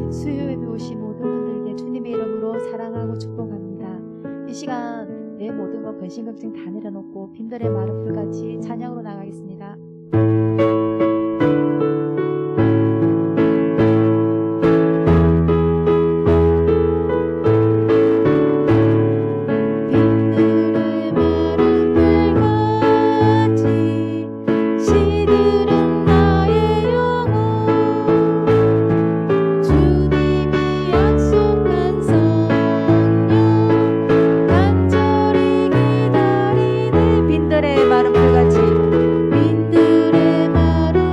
수요예배 오신 모든 분들께 주님의 이름으로 사랑하고 축복합니다. 이 시간 내 모든 것 근심 걱정 다 내려놓고 빈들의 마른 풀같이 찬양으로 나가겠습니다. 빈들의 마른 풀같이 빈들의 마른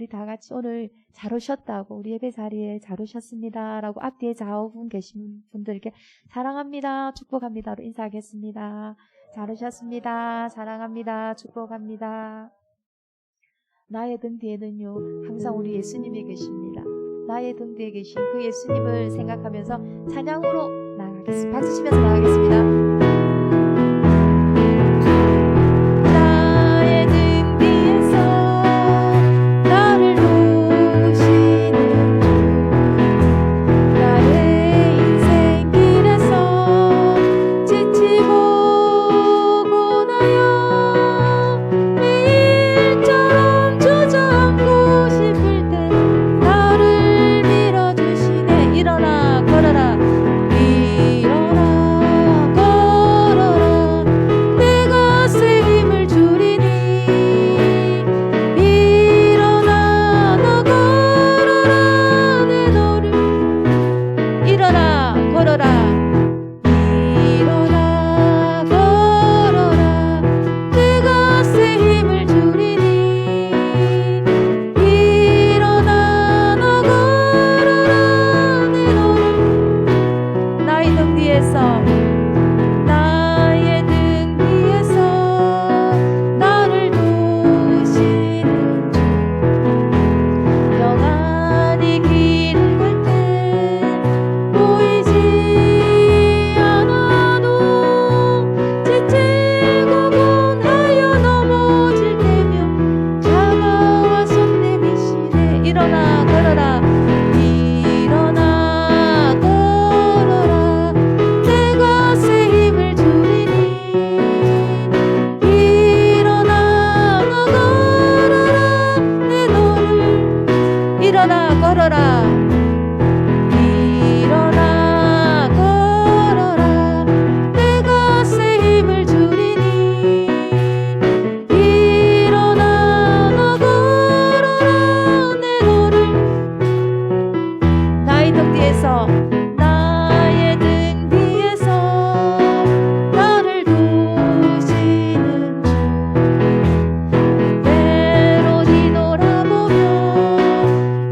다 같이 오늘 잘 오셨다고, 우리 예배 자리에 잘 오셨습니다 라고 앞뒤에 좌우분 계신 분들께 사랑합니다, 축복합니다로 인사하겠습니다. 잘 오셨습니다, 사랑합니다, 축복합니다. 나의 등 뒤에는요 항상 우리 예수님이 계십니다. 나의 등 뒤에 계신 그 예수님을 생각하면서 찬양으로 나가겠습니다. 박수 치면서 나가겠습니다.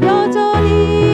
여전히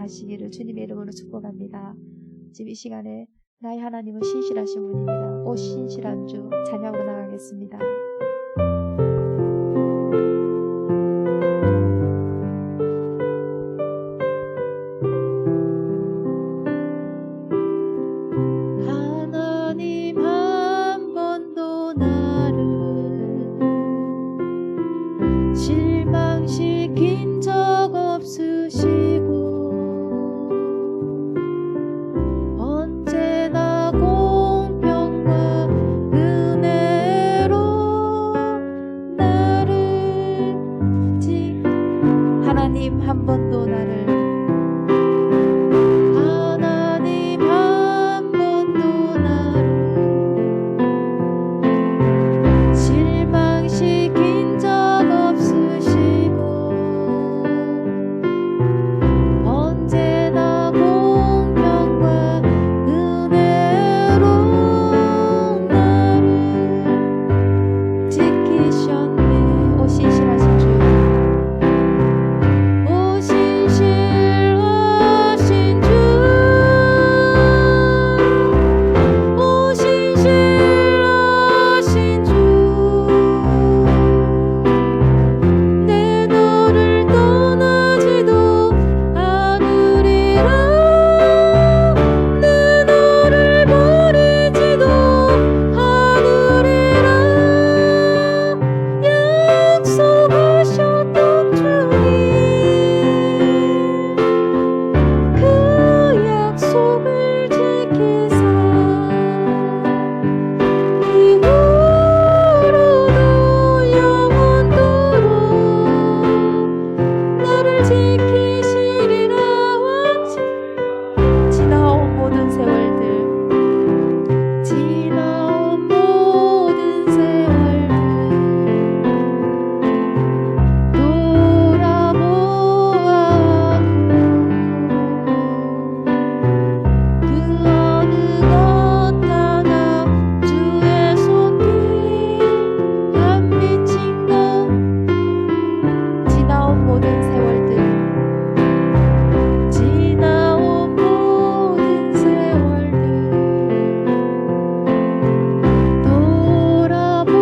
하시기를 주님의 이름으로 축복합니다. 지금 이 시간에 나의 하나님은 신실하신 분입니다. 오 신실한 주 찬양으로 나가겠습니다. 하나님 한 번도 나를 실망시킨 적 없으시고 언제나 공평과 은혜로 나를 하나님 한 번도 나를 하나님 한 번도 나를 실망시킨 적 없으시고 언제나 공평과 은혜로 나를 지키셨네. 오 신실하신 주, 오 신실하신 주, 오 신실하신 주, 내 너를 떠나지도 않으리라, 내 너를 버리지도 않으리라 약속하셨던 주님, 그 약속을 지키사 이후로도 영원토록 나를 지키시리라. 지나온 모든 세월들, 지나온 모든 세월들 돌아보아도 그 어느 것 하나 주의 손길 안 미친 것, 지나온 모든 세월들, 지나온 모든 세월들 돌아보아도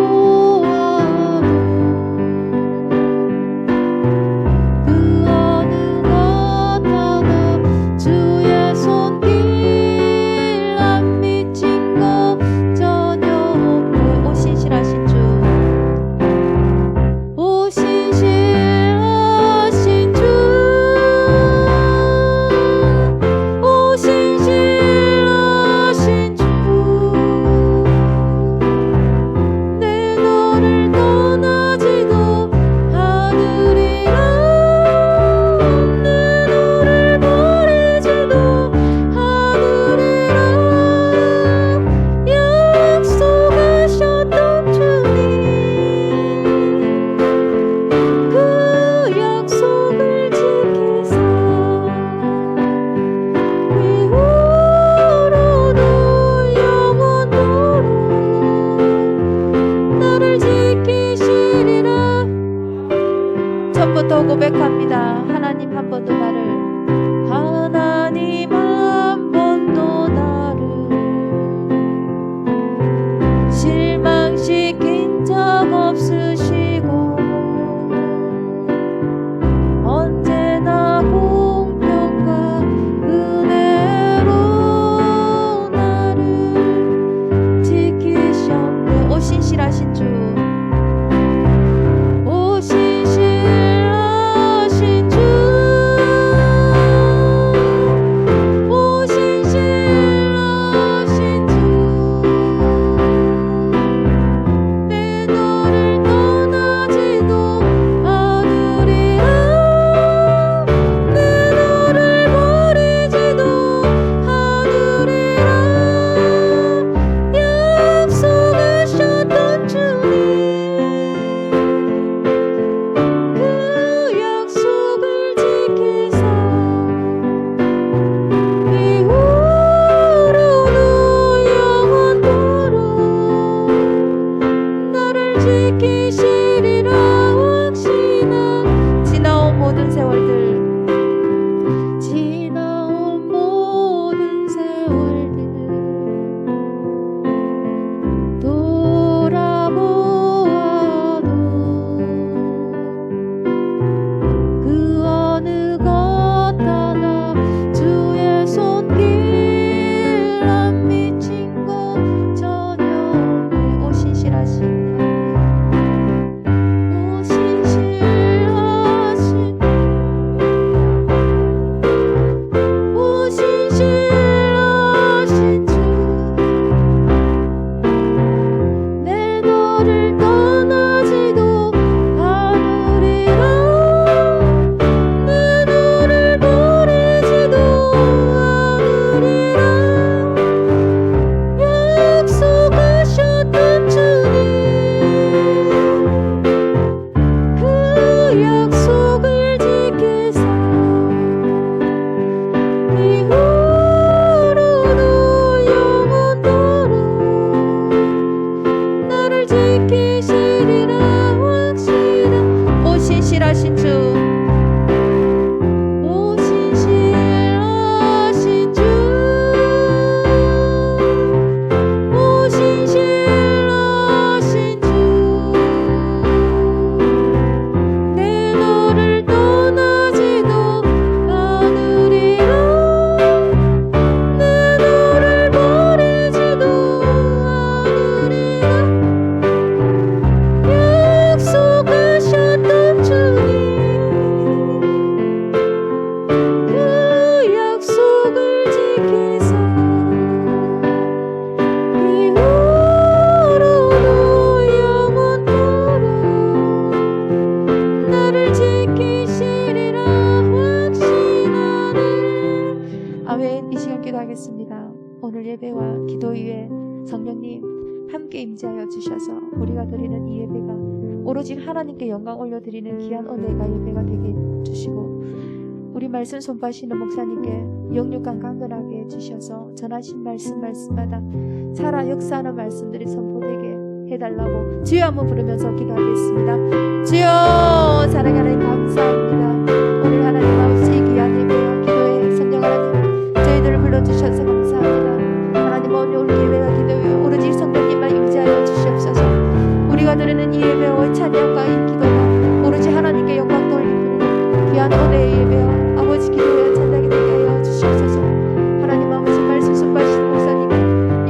그 어느 것 하나 주의 손길 안 미친 것 전혀 없네. 오 신실하신 주, 오 신실하신 주, 오 신실하신 주, 내 너를 떠나지도 않으리라, 내 너를 버리지도 않으리라 약속하셨던 주님, 그 약속을 지키사 이후로도 영원토록 나를 지키시리라. 처음부터 고백합니다. 하나님 한 번도 나를, 하나님 한 번도 나를 실망시킨 적 없으시고 언제나 공평과 은혜로 나를 지키셨네. 오 신실하신 주, 오 신실하신 주, 예배와 기도 위에 성령님 함께 임재하여 주셔서 우리가 드리는 이 예배가 오로지 하나님께 영광 올려드리는 귀한 은혜가 예배가 되게 해주시고 우리 말씀 손봐시는 목사님께 영육간 강건하게 해주셔서 전하신 말씀마다 살아 역사하는 말씀들이 선포되게 해달라고 주여 한번 부르면서 기도하겠습니다. 주여 사랑하는 감사합니다. 오늘 하나님 아버지 귀한 예배와 기도에 성령 하나님 저희들을 불러주셔서 감사합니다. 하나님 오늘 예배와 기도에 오로지 성령님만 임재하여 주시옵소서. 우리가 드리는 이 예배와 찬양과 이 기도가 오로지 하나님께 영광 돌리는 귀한 은혜의 예배와 아버지 기도에 찬양이 되게 하여 주시옵소서. 하나님 아버지 말씀 손봐시는 목사님께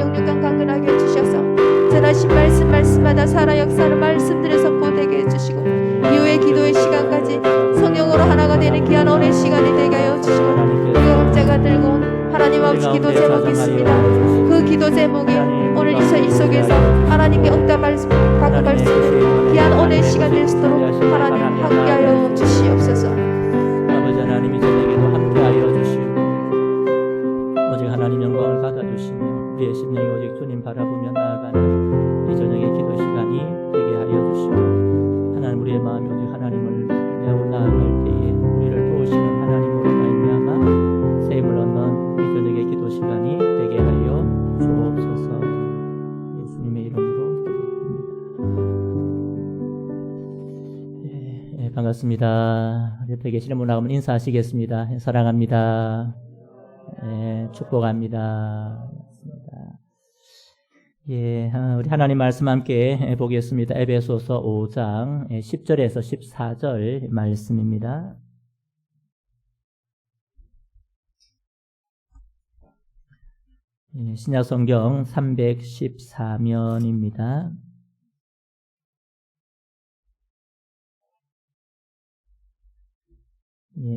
영육간 강건하게 해주셔서 전하신 말씀마다 살아 역사하는 말씀들을 선포되게 해주시고 이후의 기도의 시간까지 성령으로 하나가 되는 귀한 은혜의 시간이 되게 하여 주시고 우리가 각자가 들고 하나님 아버지 기도 제목이 있습니다. 그 기도 제목이 오늘 이 속에서 하나님께 응답할 수 있는 귀한 은혜의 시간 될 수 있도록 하나님 함께하여 주시옵소서. 아버지 하나님 이 저녁에도 함께하여 주시고 오직 하나님 영광을 받아주시며 우리의 심령이 오직 주님 바라보며 나아가는 이 저녁의 기도 시간이 되게 하여 주시고 하나님 우리의 마음이 오직 하나님을 배워 나아갈 때에 우리를 도우시는 하나님으로 말미암아 세임을 얻는 이 저녁의 기도 시간이 되게 하여 주옵소서. 예수님의 이름으로 기도드립니다. 반갑습니다. 옆에 계시는 분 나오면 인사하시겠습니다. 사랑합니다. 축복합니다. 우리 하나님 말씀 함께 보겠습니다. 에베소서 5장 10절에서 14절 말씀입니다. 신약 성경 314면입니다.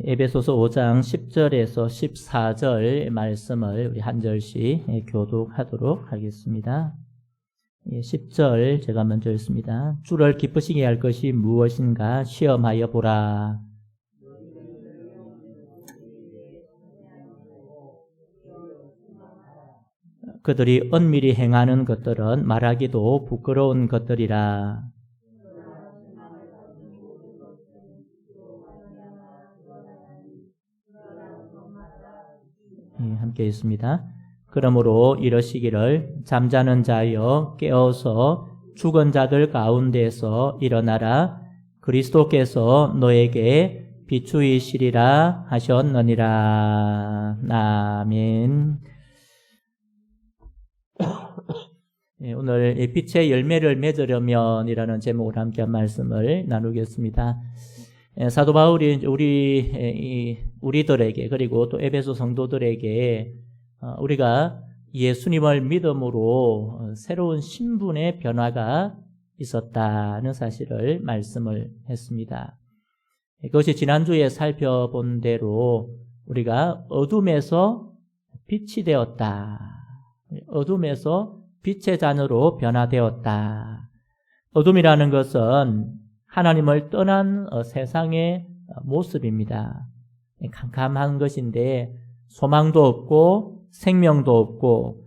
에베소서 5장 10절에서 14절 말씀을 우리 한 절씩 교독하도록 하겠습니다. 10절 제가 먼저 읽습니다. 주를 기쁘시게 할 것이 무엇인가 시험하여 보라. 그들이 은밀히 행하는 것들은 말하기도 부끄러운 것들이라. 함께 있습니다. 그러므로 이러시기를 잠자는 자여 깨어서 죽은 자들 가운데서 일어나라. 그리스도께서 너에게 비추이시리라 하셨느니라. 아멘. 오늘 빛의 열매를 맺으려면 이라는 제목으로 함께 한 말씀을 나누겠습니다. 사도 바울이 우리들에게 그리고 또 에베소 성도들에게 우리가 예수님을 믿음으로 새로운 신분의 변화가 있었다는 사실을 말씀을 했습니다. 그것이 지난주에 살펴본 대로 우리가 어둠에서 빛이 되었다. 어둠에서 빛의 자녀로 변화되었다. 어둠이라는 것은 하나님을 떠난 세상의 모습입니다. 캄캄한 것인데 소망도 없고 생명도 없고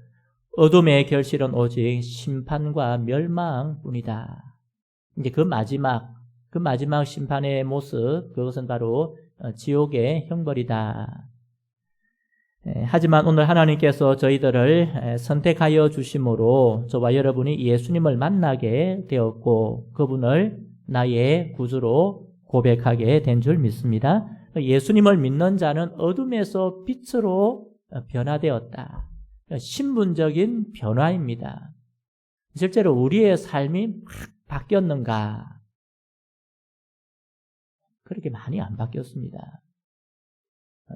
어둠의 결실은 오직 심판과 멸망뿐이다. 이제 그 마지막 심판의 모습, 그것은 바로 지옥의 형벌이다. 하지만 오늘 하나님께서 저희들을 선택하여 주심으로 저와 여러분이 예수님을 만나게 되었고 그분을 나의 구주로 고백하게 된 줄 믿습니다. 예수님을 믿는 자는 어둠에서 빛으로 변화되었다. 신분적인 변화입니다. 실제로 우리의 삶이 막 바뀌었는가? 그렇게 많이 안 바뀌었습니다.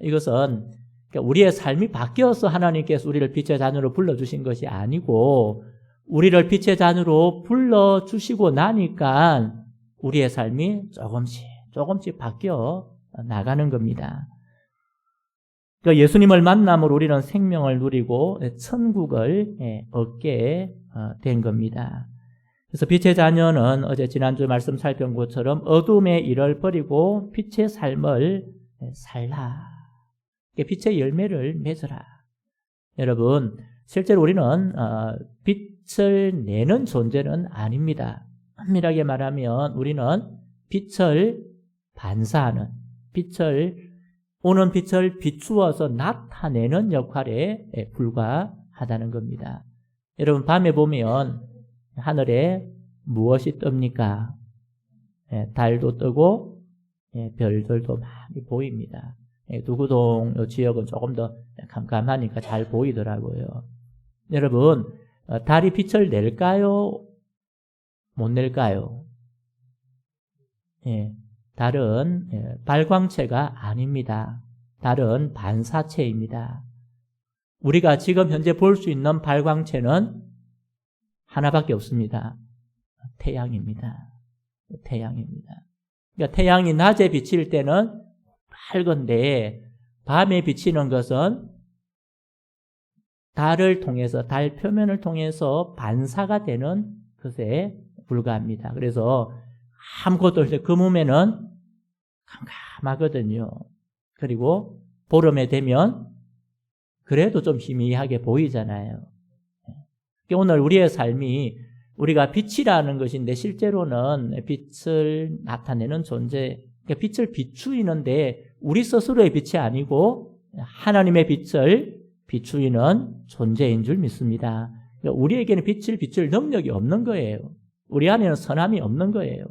이것은 우리의 삶이 바뀌어서 하나님께서 우리를 빛의 자녀로 불러주신 것이 아니고 우리를 빛의 자녀로 불러주시고 나니까 우리의 삶이 조금씩 바뀌어 나가는 겁니다. 그러니까 예수님을 만남으로 우리는 생명을 누리고 천국을 얻게 된 겁니다. 그래서 빛의 자녀는 어제 지난주 말씀 살펴본 것처럼 어둠의 일을 버리고 빛의 삶을 살라. 빛의 열매를 맺으라. 여러분, 실제로 우리는 빛을 내는 존재는 아닙니다. 엄밀하게 말하면 우리는 빛을 반사하는, 오는 빛을 비추어서 나타내는 역할에 불과하다는 겁니다. 여러분, 밤에 보면 하늘에 무엇이 뜹니까? 달도 뜨고 별들도 많이 보입니다. 두구동 지역은 조금 더 캄캄하니까 잘 보이더라고요. 여러분, 달이 빛을 낼까요? 못 낼까요? 달은 발광체가 아닙니다. 달은 반사체입니다. 우리가 지금 현재 볼 수 있는 발광체는 하나밖에 없습니다. 태양입니다. 태양입니다. 그러니까 태양이 낮에 비칠 때는 밝은데 밤에 비치는 것은 달을 통해서, 달 표면을 통해서 반사가 되는 것에 불과합니다. 그래서 아무것도 없을 때 그 몸에는 캄캄하거든요. 그리고 보름에 되면 그래도 좀 희미하게 보이잖아요. 오늘 우리의 삶이 우리가 빛이라는 것인데 실제로는 빛을 나타내는 존재, 그러니까 빛을 비추이는데 우리 스스로의 빛이 아니고 하나님의 빛을 비추이는 존재인 줄 믿습니다. 그러니까 우리에게는 빛을 비출 능력이 없는 거예요. 우리 안에는 선함이 없는 거예요.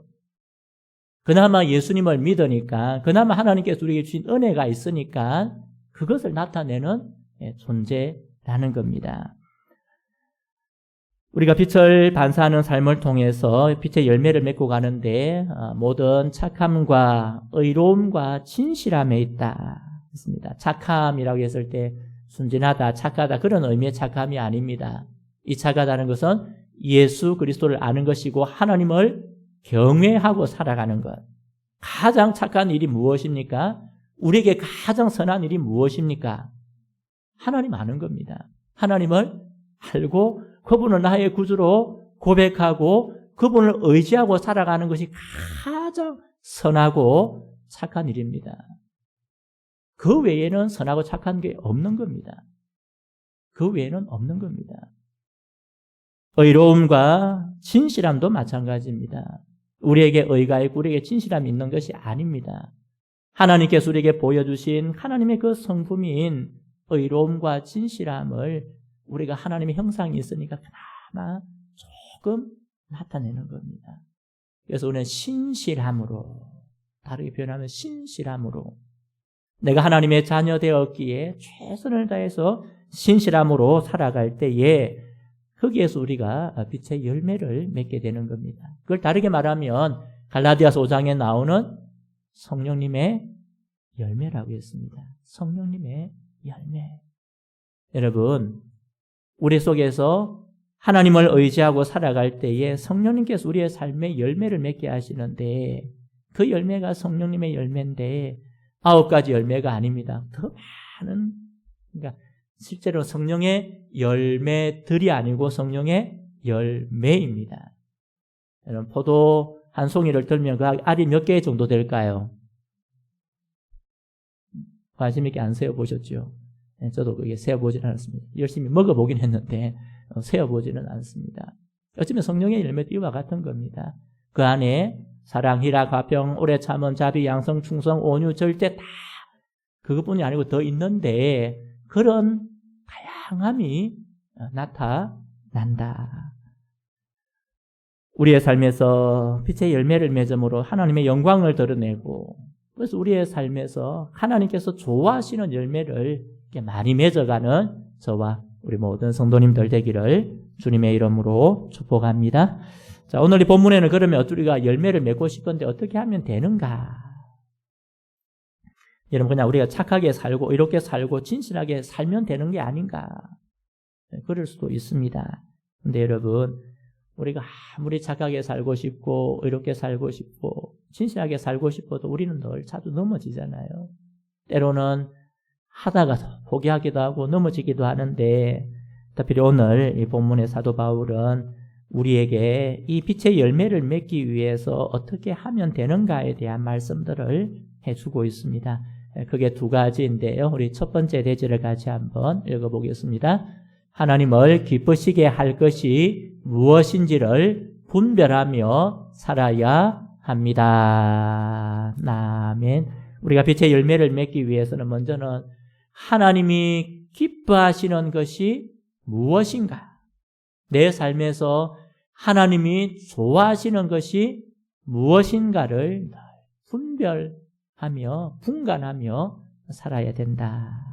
그나마 예수님을 믿으니까, 그나마 하나님께서 우리에게 주신 은혜가 있으니까 그것을 나타내는 존재라는 겁니다. 우리가 빛을 반사하는 삶을 통해서 빛의 열매를 맺고 가는데 모든 착함과 의로움과 진실함에 있다 했습니다. 착함이라고 했을 때 순진하다, 착하다 그런 의미의 착함이 아닙니다. 이 착하다는 것은 예수 그리스도를 아는 것이고 하나님을 경외하고 살아가는 것. 가장 착한 일이 무엇입니까? 우리에게 가장 선한 일이 무엇입니까? 하나님 아는 겁니다. 하나님을 알고 그분을 나의 구주로 고백하고 그분을 의지하고 살아가는 것이 가장 선하고 착한 일입니다. 그 외에는 선하고 착한 게 없는 겁니다. 그 외에는 없는 겁니다. 의로움과 진실함도 마찬가지입니다. 우리에게 의가 있고 우리에게 진실함이 있는 것이 아닙니다. 하나님께서 우리에게 보여주신 하나님의 그 성품인 의로움과 진실함을 우리가 하나님의 형상이 있으니까 그나마 조금 나타내는 겁니다. 그래서 우리는 신실함으로, 다르게 표현하면 신실함으로, 내가 하나님의 자녀 되었기에 최선을 다해서 신실함으로 살아갈 때에 거기에서 우리가 빛의 열매를 맺게 되는 겁니다. 그걸 다르게 말하면 갈라디아서 5장에 나오는 성령님의 열매라고 했습니다. 성령님의 열매. 여러분, 우리 속에서 하나님을 의지하고 살아갈 때에 성령님께서 우리의 삶에 열매를 맺게 하시는데 그 열매가 성령님의 열매인데 9가지 열매가 아닙니다. 더 많은, 그러니까 실제로 성령의 열매들이 아니고 성령의 열매입니다. 여러분, 포도 한 송이를 들면 그 알이 몇 개 정도 될까요? 관심 있게 안 세어보셨죠? 저도 그게 세어보지는 않았습니다. 열심히 먹어보긴 했는데 세어보지는 않습니다. 어쩌면 성령의 열매도 이와 같은 겁니다. 그 안에 사랑, 희락, 화평, 오래 참음, 자비, 양성, 충성, 온유, 절제 다 그것뿐이 아니고 더 있는데 그런 다양함이 나타난다. 우리의 삶에서 빛의 열매를 맺음으로 하나님의 영광을 드러내고 그래서 우리의 삶에서 하나님께서 좋아하시는 열매를 많이 맺어가는 저와 우리 모든 성도님들 되기를 주님의 이름으로 축복합니다. 자, 오늘 이 본문에는 그러면 우리가 열매를 맺고 싶은데 어떻게 하면 되는가? 여러분, 그냥 우리가 착하게 살고 이렇게 살고 진실하게 살면 되는 게 아닌가? 그럴 수도 있습니다. 근데 여러분, 우리가 아무리 착하게 살고 싶고 이렇게 살고 싶고 진실하게 살고 싶어도 우리는 늘 자주 넘어지잖아요. 때로는 하다가 포기하기도 하고 넘어지기도 하는데 특별히 오늘 이 본문의 사도 바울은 우리에게 이 빛의 열매를 맺기 위해서 어떻게 하면 되는가에 대한 말씀들을 해주고 있습니다. 그게 2가지인데요. 우리 첫 번째 대지를 같이 한번 읽어보겠습니다. 하나님을 기쁘시게 할 것이 무엇인지를 분별하며 살아야 합니다. 아멘. 우리가 빛의 열매를 맺기 위해서는 먼저는 하나님이 기뻐하시는 것이 무엇인가? 내 삶에서 하나님이 좋아하시는 것이 무엇인가를 분별하며 분간하며 살아야 된다.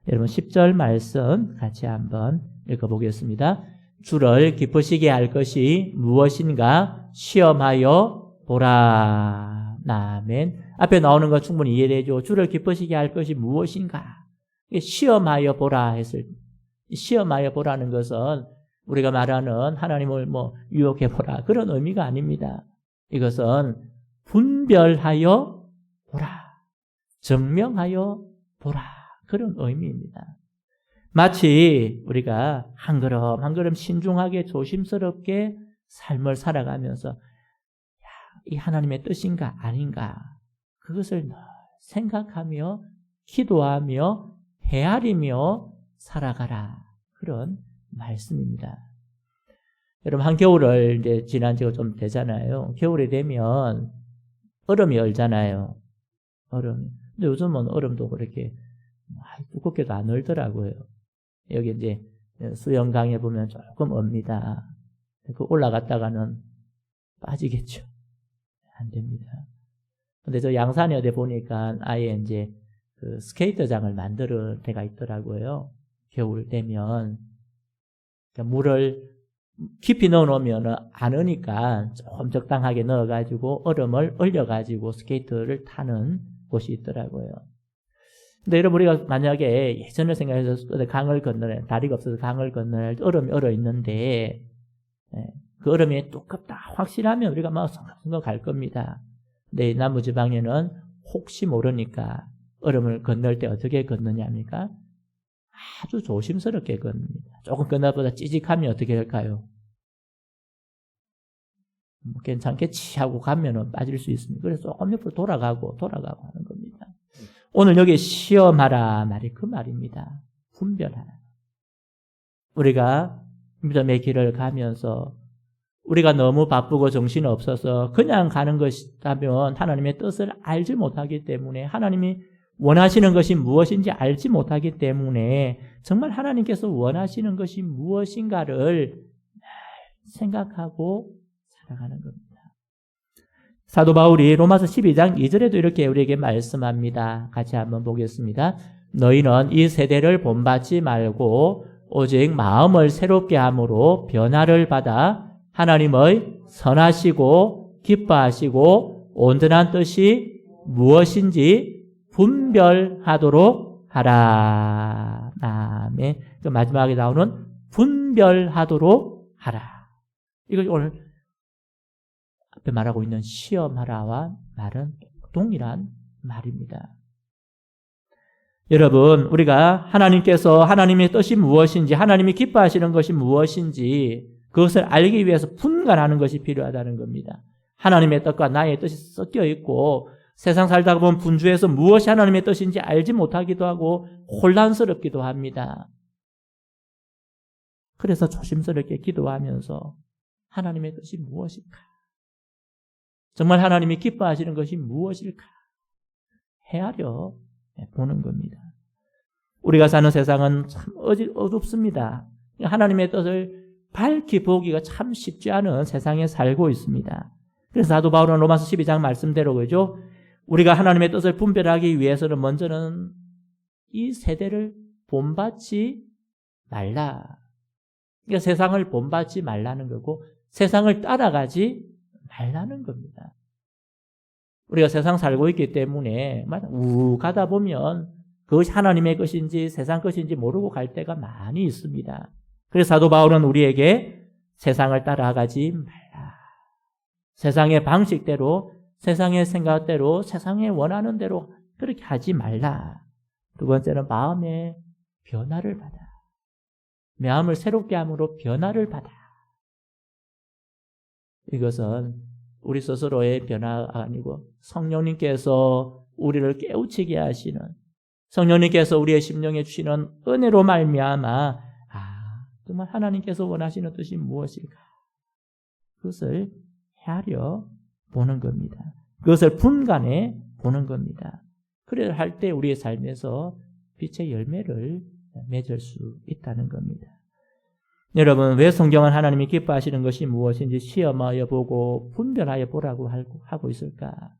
여러분 10절 말씀 같이 한번 읽어보겠습니다. 주를 기쁘시게 할 것이 무엇인가 시험하여 보라. 아멘. 앞에 나오는 거 충분히 이해되죠. 주를 기쁘시게 할 것이 무엇인가? 시험하여 보라 했을 때, 시험하여 보라는 것은 우리가 말하는 하나님을 유혹해 보라 그런 의미가 아닙니다. 이것은 분별하여 보라, 증명하여 보라 그런 의미입니다. 마치 우리가 한 걸음 한 걸음 신중하게 조심스럽게 삶을 살아가면서 이 하나님의 뜻인가 아닌가 그것을 생각하며 기도하며 헤아리며 살아가라 그런 말씀입니다. 여러분 한겨울을 이제 지난 지가 좀 되잖아요. 겨울이 되면 얼음이 얼잖아요. 얼음. 근데 요즘은 얼음도 그렇게 두껍게도 안 얼더라고요. 여기 이제 수영강에 보면 조금 옵니다. 그 올라갔다가는 빠지겠죠. 안 됩니다. 근데 저 양산에 어디 보니까 아예 이제 그 스케이트장을 만들 때가 있더라고요. 겨울 되면. 그러니까 물을 깊이 넣어 놓으면 안 으니까 조금 적당하게 넣어가지고 얼음을 얼려가지고 스케이트를 타는 곳이 있더라고요. 근데 여러분 우리가 만약에 예전을 생각해서 강을 건너야 다리가 없어서 강을 건너야 얼음이 얼어 있는데 그 얼음이 두껍다 확실하면 우리가 막 성큼성큼 갈 겁니다. 근데 남부지방에는 혹시 모르니까 얼음을 건널 때 어떻게 건너냐니까 아주 조심스럽게 건넙니다. 조금 건너보다 찌직하면 어떻게 할까요? 괜찮겠지 하고 가면은 빠질 수 있습니다. 그래서 조금 옆으로 돌아가고 하는 겁니다. 오늘 여기 시험하라 말이 그 말입니다. 분별하라. 우리가 믿음의 길을 가면서 우리가 너무 바쁘고 정신 없어서 그냥 가는 것이라면 하나님의 뜻을 알지 못하기 때문에 하나님이 원하시는 것이 무엇인지 알지 못하기 때문에 정말 하나님께서 원하시는 것이 무엇인가를 생각하고 살아가는 겁니다. 사도 바울이 로마서 12장 2절에도 이렇게 우리에게 말씀합니다. 같이 한번 보겠습니다. 너희는 이 세대를 본받지 말고 오직 마음을 새롭게 함으로 변화를 받아 하나님의 선하시고 기뻐하시고 온전한 뜻이 무엇인지 분별하도록 하라. 아멘. 그 마지막에 나오는 분별하도록 하라. 이걸 오늘 앞에 말하고 있는 시험하라와 말은 동일한 말입니다. 여러분, 우리가 하나님께서 하나님의 뜻이 무엇인지, 하나님이 기뻐하시는 것이 무엇인지 그것을 알기 위해서 분간하는 것이 필요하다는 겁니다. 하나님의 뜻과 나의 뜻이 섞여 있고 세상 살다가 보면 분주해서 무엇이 하나님의 뜻인지 알지 못하기도 하고 혼란스럽기도 합니다. 그래서 조심스럽게 기도하면서 하나님의 뜻이 무엇일까? 정말 하나님이 기뻐하시는 것이 무엇일까? 헤아려 보는 겁니다. 우리가 사는 세상은 참 어둡습니다. 하나님의 뜻을 밝히 보기가 참 쉽지 않은 세상에 살고 있습니다. 그래서 사도 바울은 로마서 12장 말씀대로 그죠? 우리가 하나님의 뜻을 분별하기 위해서는 먼저는 이 세대를 본받지 말라. 그러니까 세상을 본받지 말라는 거고 세상을 따라가지 말라는 겁니다. 우리가 세상 살고 있기 때문에 가다 보면 그것이 하나님의 것인지 세상 것인지 모르고 갈 때가 많이 있습니다. 그래서 사도 바울은 우리에게 세상을 따라가지 말라. 세상의 방식대로, 세상의 생각대로, 세상의 원하는 대로 그렇게 하지 말라. 두 번째는 마음의 변화를 받아. 마음을 새롭게 함으로 변화를 받아. 이것은 우리 스스로의 변화가 아니고 성령님께서 우리를 깨우치게 하시는 성령님께서 우리의 심령에 주시는 은혜로 말미암아 정말 하나님께서 원하시는 뜻이 무엇일까? 그것을 헤아려 보는 겁니다. 그것을 분간해 보는 겁니다. 그래야 할 때 우리의 삶에서 빛의 열매를 맺을 수 있다는 겁니다. 여러분, 왜 성경은 하나님이 기뻐하시는 것이 무엇인지 시험하여 보고 분별하여 보라고 하고 있을까?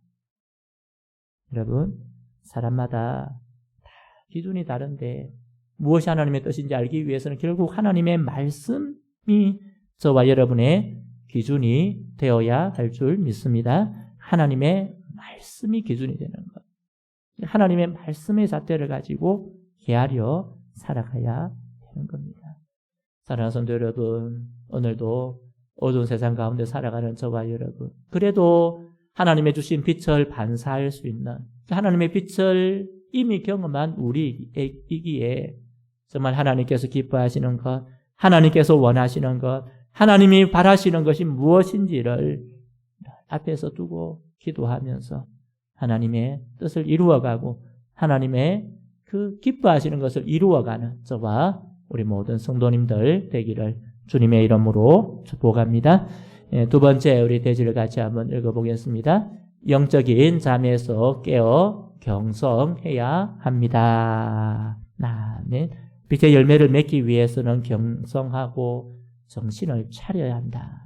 여러분, 사람마다 다 기준이 다른데 무엇이 하나님의 뜻인지 알기 위해서는 결국 하나님의 말씀이 저와 여러분의 기준이 되어야 할 줄 믿습니다. 하나님의 말씀이 기준이 되는 것. 하나님의 말씀의 잣대를 가지고 헤아려 살아가야 되는 겁니다. 사랑하는 성도 여러분, 오늘도 어두운 세상 가운데 살아가는 저와 여러분, 그래도 하나님의 주신 빛을 반사할 수 있는, 하나님의 빛을 이미 경험한 우리이기에 정말 하나님께서 기뻐하시는 것, 하나님께서 원하시는 것, 하나님이 바라시는 것이 무엇인지를 앞에서 두고 기도하면서 하나님의 뜻을 이루어가고 하나님의 그 기뻐하시는 것을 이루어가는 저와 우리 모든 성도님들 되기를 주님의 이름으로 축복합니다. 두 번째 우리 대지를 같이 한번 읽어보겠습니다. 영적인 잠에서 깨어 경성해야 합니다. 아멘. 빛의 열매를 맺기 위해서는 경성하고 정신을 차려야 한다.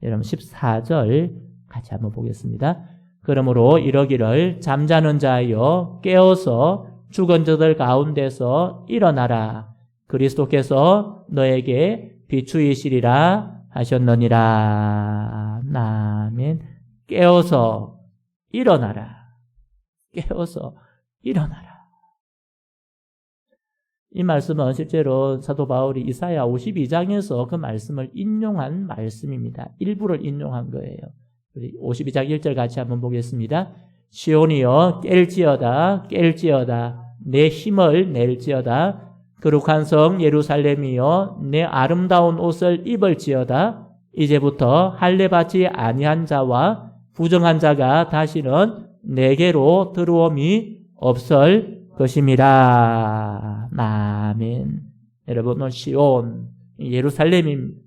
여러분 14절 같이 한번 보겠습니다. 그러므로 이러기를 잠자는 자여 깨어서 죽은 자들 가운데서 일어나라. 그리스도께서 너에게 비추이시리라 하셨느니라. 아멘. 깨어서 일어나라. 깨어서 일어나라. 이 말씀은 실제로 사도 바울이 이사야 52장에서 그 말씀을 인용한 말씀입니다. 일부를 인용한 거예요. 우리 52장 1절 같이 한번 보겠습니다. 시온이여 깰지어다 깰지어다 내 힘을 낼지어다 거룩한 성 예루살렘이여 내 아름다운 옷을 입을지어다 이제부터 할례받지 아니한 자와 부정한 자가 다시는 내게로 들어옴이 없을 것임이라. 아멘. 여러분, 오늘 시온 예루살렘입니다.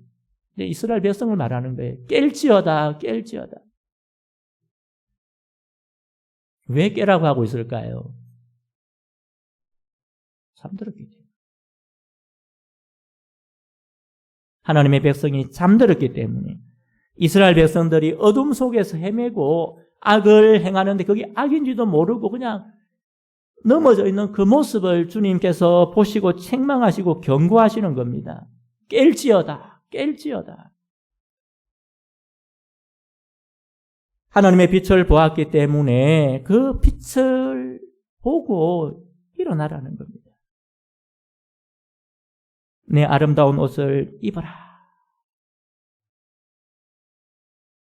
이스라엘 백성을 말하는 거예요. 깰지어다 깰지어다. 왜 깨라고 하고 있을까요? 잠들었기 때문에. 하나님의 백성이 잠들었기 때문에 이스라엘 백성들이 어둠 속에서 헤매고 악을 행하는데 그게 악인지도 모르고 그냥 넘어져 있는 그 모습을 주님께서 보시고 책망하시고 경고하시는 겁니다. 깰지어다 깰지어다. 하나님의 빛을 보았기 때문에 그 빛을 보고 일어나라는 겁니다. 내 아름다운 옷을 입어라.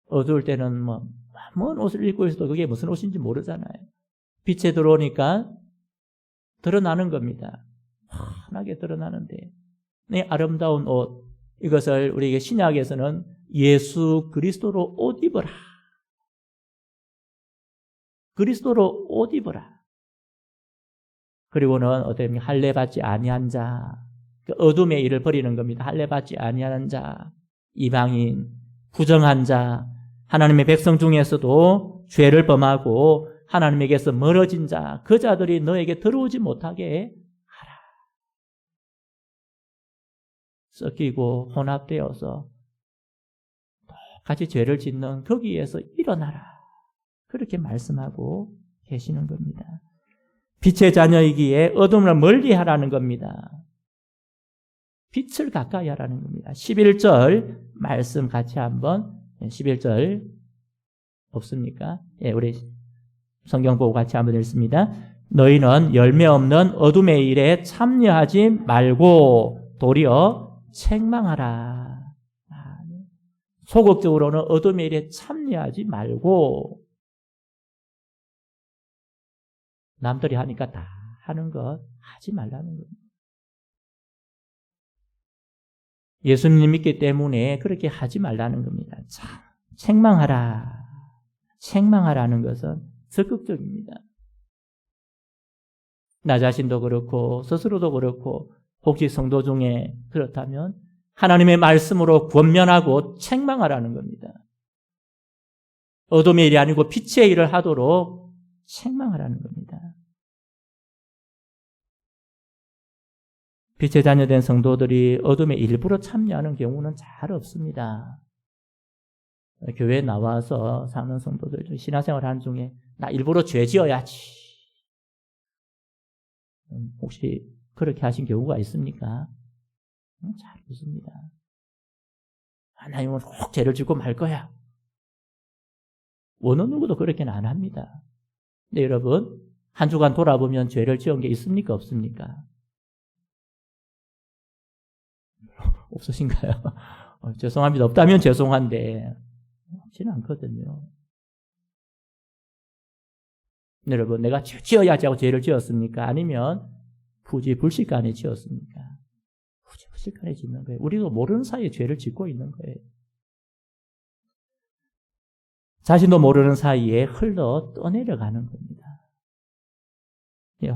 어두울 때는 먼 옷을 입고 있어도 그게 무슨 옷인지 모르잖아요. 빛에 들어오니까 드러나는 겁니다. 환하게 드러나는데 내 아름다운 옷, 이것을 우리에게 신약에서는 예수 그리스도로 옷 입어라. 그리스도로 옷 입어라. 그리고는 어떻게 할례받지 아니한 자, 그 어둠의 일을 버리는 겁니다. 할례받지 아니한 자, 이방인, 부정한 자, 하나님의 백성 중에서도 죄를 범하고 하나님에게서 멀어진 자, 그 자들이 너에게 들어오지 못하게 하라. 섞이고 혼합되어서 똑같이 죄를 짓는 거기에서 일어나라. 그렇게 말씀하고 계시는 겁니다. 빛의 자녀이기에 어둠을 멀리하라는 겁니다. 빛을 가까이 하라는 겁니다. 11절 말씀 같이 한번 11절 없습니까? 예, 우리 성경 보고 같이 한번 읽습니다. 너희는 열매 없는 어둠의 일에 참여하지 말고 도리어 책망하라. 소극적으로는 어둠의 일에 참여하지 말고 남들이 하니까 다 하는 것 하지 말라는 겁니다. 예수님 믿기 때문에 그렇게 하지 말라는 겁니다. 참, 책망하라. 책망하라는 것은 적극적입니다. 나 자신도 그렇고 스스로도 그렇고 혹시 성도 중에 그렇다면 하나님의 말씀으로 권면하고 책망하라는 겁니다. 어둠의 일이 아니고 빛의 일을 하도록 책망하라는 겁니다. 빛의 자녀된 성도들이 어둠에 일부러 참여하는 경우는 잘 없습니다. 교회에 나와서 사는 성도들, 신앙생활 하는 중에 나 일부러 죄 지어야지. 혹시 그렇게 하신 경우가 있습니까? 잘 없습니다. 하나님은 꼭 죄를 짓고 말 거야. 어느 누구도 그렇게는 안 합니다. 근데 여러분, 한 주간 돌아보면 죄를 지은 게 있습니까? 없습니까? 없으신가요? 죄송합니다. 없다면 죄송한데 없지는 않거든요. 여러분, 내가 지어야지 하고 죄를 지었습니까? 아니면 부지불식간에 지었습니까? 부지불식간에 짓는 거예요. 우리도 모르는 사이에 죄를 짓고 있는 거예요. 자신도 모르는 사이에 흘러 떠내려가는 겁니다.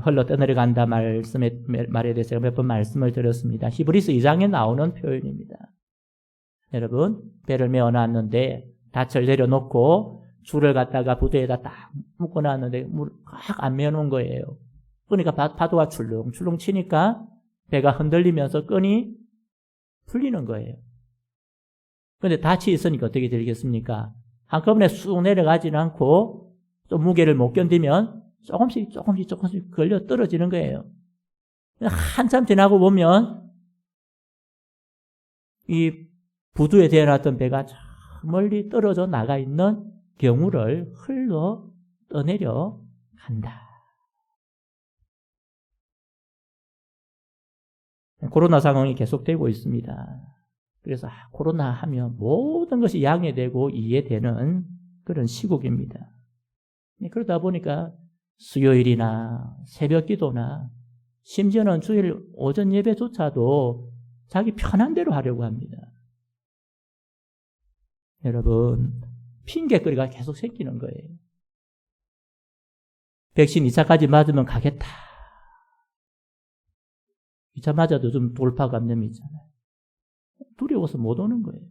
흘러 떠내려간다 말에 대해서 제가 몇 번 말씀을 드렸습니다. 히브리서 2장에 나오는 표현입니다. 여러분, 배를 메어놨는데 닻을 내려놓고 줄을 갖다가 부대에다 딱 묶어놨는데 물 꽉 안 메어놓은 거예요. 그러니까 파도가 출렁출렁 치니까 배가 흔들리면서 끈이 풀리는 거예요. 그런데 닻이 있으니까 어떻게 되겠습니까? 한꺼번에 쑥 내려가지는 않고 또 무게를 못 견디면 조금씩 걸려 떨어지는 거예요. 한참 지나고 보면 이 부두에 대어놨던 배가 저 멀리 떨어져 나가 있는 경우를 흘러 떠내려 간다. 코로나 상황이 계속되고 있습니다. 그래서 코로나 하면 모든 것이 양해되고 이해되는 그런 시국입니다. 그러다 보니까 수요일이나 새벽 기도나 심지어는 주일 오전 예배조차도 자기 편한 대로 하려고 합니다. 여러분, 핑계거리가 계속 생기는 거예요. 백신 2차까지 맞으면 가겠다. 2차 맞아도 좀 돌파 감염이 있잖아요. 두려워서 못 오는 거예요.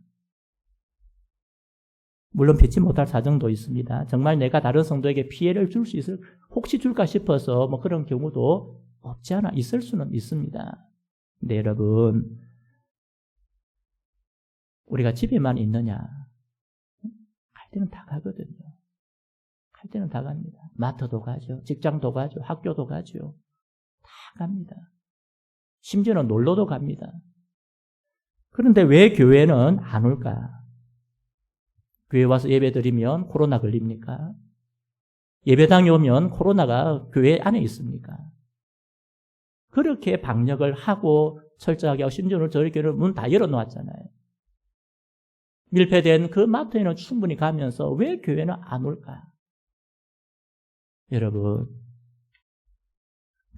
물론 피치 못할 사정도 있습니다. 정말 내가 다른 성도에게 피해를 줄 수 있을, 혹시 줄까 싶어서 뭐 그런 경우도 없지 않아 있을 수는 있습니다. 근데 여러분, 우리가 집에만 있느냐? 갈 때는 다 가거든요. 갈 때는 다 갑니다. 마트도 가죠. 직장도 가죠. 학교도 가죠. 다 갑니다. 심지어는 놀러도 갑니다. 그런데 왜 교회는 안 올까? 교회 와서 예배 드리면 코로나 걸립니까? 예배당에 오면 코로나가 교회 안에 있습니까? 그렇게 방역을 하고 철저하게 하고 심지어는 저희 교회는 문 다 열어놓았잖아요. 밀폐된 그 마트에는 충분히 가면서 왜 교회는 안 올까? 여러분,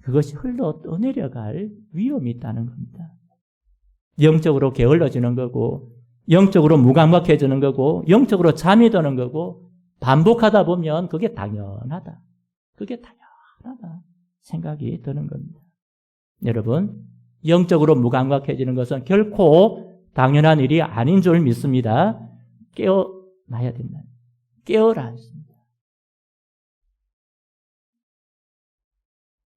그것이 흘러 떠내려갈 위험이 있다는 겁니다. 영적으로 게을러지는 거고, 영적으로 무감각해지는 거고, 영적으로 잠이 드는 거고, 반복하다 보면 그게 당연하다. 그게 당연하다 생각이 드는 겁니다. 여러분, 영적으로 무감각해지는 것은 결코 당연한 일이 아닌 줄 믿습니다. 깨어나야 된다. 깨어라 했습니다.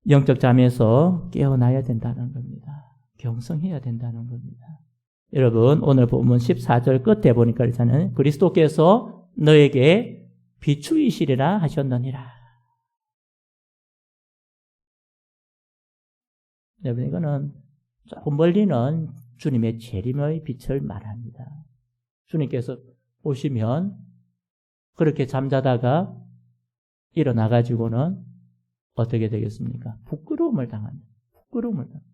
영적 잠에서 깨어나야 된다는 겁니다. 경성해야 된다는 겁니다. 여러분, 오늘 본문 14절 끝에 보니까 그렇잖아요. 그리스도께서 너에게 비추이시리라 하셨느니라. 여러분, 이거는 조금 멀리는 주님의 재림의 빛을 말합니다. 주님께서 오시면 그렇게 잠자다가 일어나가지고는 어떻게 되겠습니까? 부끄러움을 당합니다. 부끄러움을 당합니다.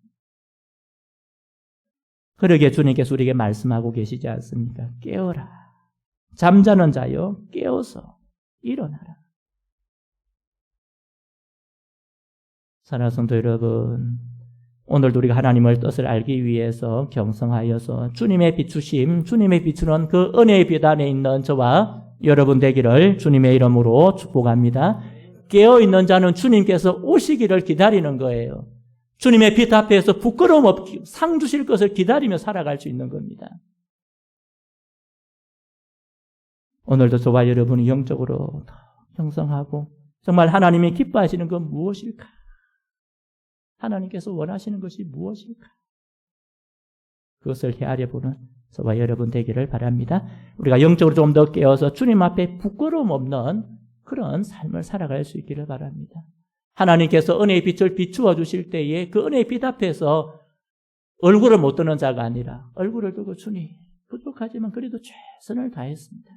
그러게 주님께서 우리에게 말씀하고 계시지 않습니까? 깨어라. 잠자는 자여 깨어서 일어나라. 사랑하는 성도 여러분, 오늘도 우리가 하나님의 뜻을 알기 위해서 경성하여서 주님의 비추심, 주님의 비추는 그 은혜의 빛 안에 있는 저와 여러분 되기를 주님의 이름으로 축복합니다. 깨어있는 자는 주님께서 오시기를 기다리는 거예요. 주님의 빛 앞에서 부끄러움 없이 상 주실 것을 기다리며 살아갈 수 있는 겁니다. 오늘도 저와 여러분이 영적으로 더 형성하고 정말 하나님이 기뻐하시는 건 무엇일까? 하나님께서 원하시는 것이 무엇일까? 그것을 헤아려보는 저와 여러분 되기를 바랍니다. 우리가 영적으로 좀 더 깨어서 주님 앞에 부끄러움 없는 그런 삶을 살아갈 수 있기를 바랍니다. 하나님께서 은혜의 빛을 비추어 주실 때에 그 은혜의 빛 앞에서 얼굴을 못 드는 자가 아니라 얼굴을 두고 주님 부족하지만 그래도 최선을 다했습니다.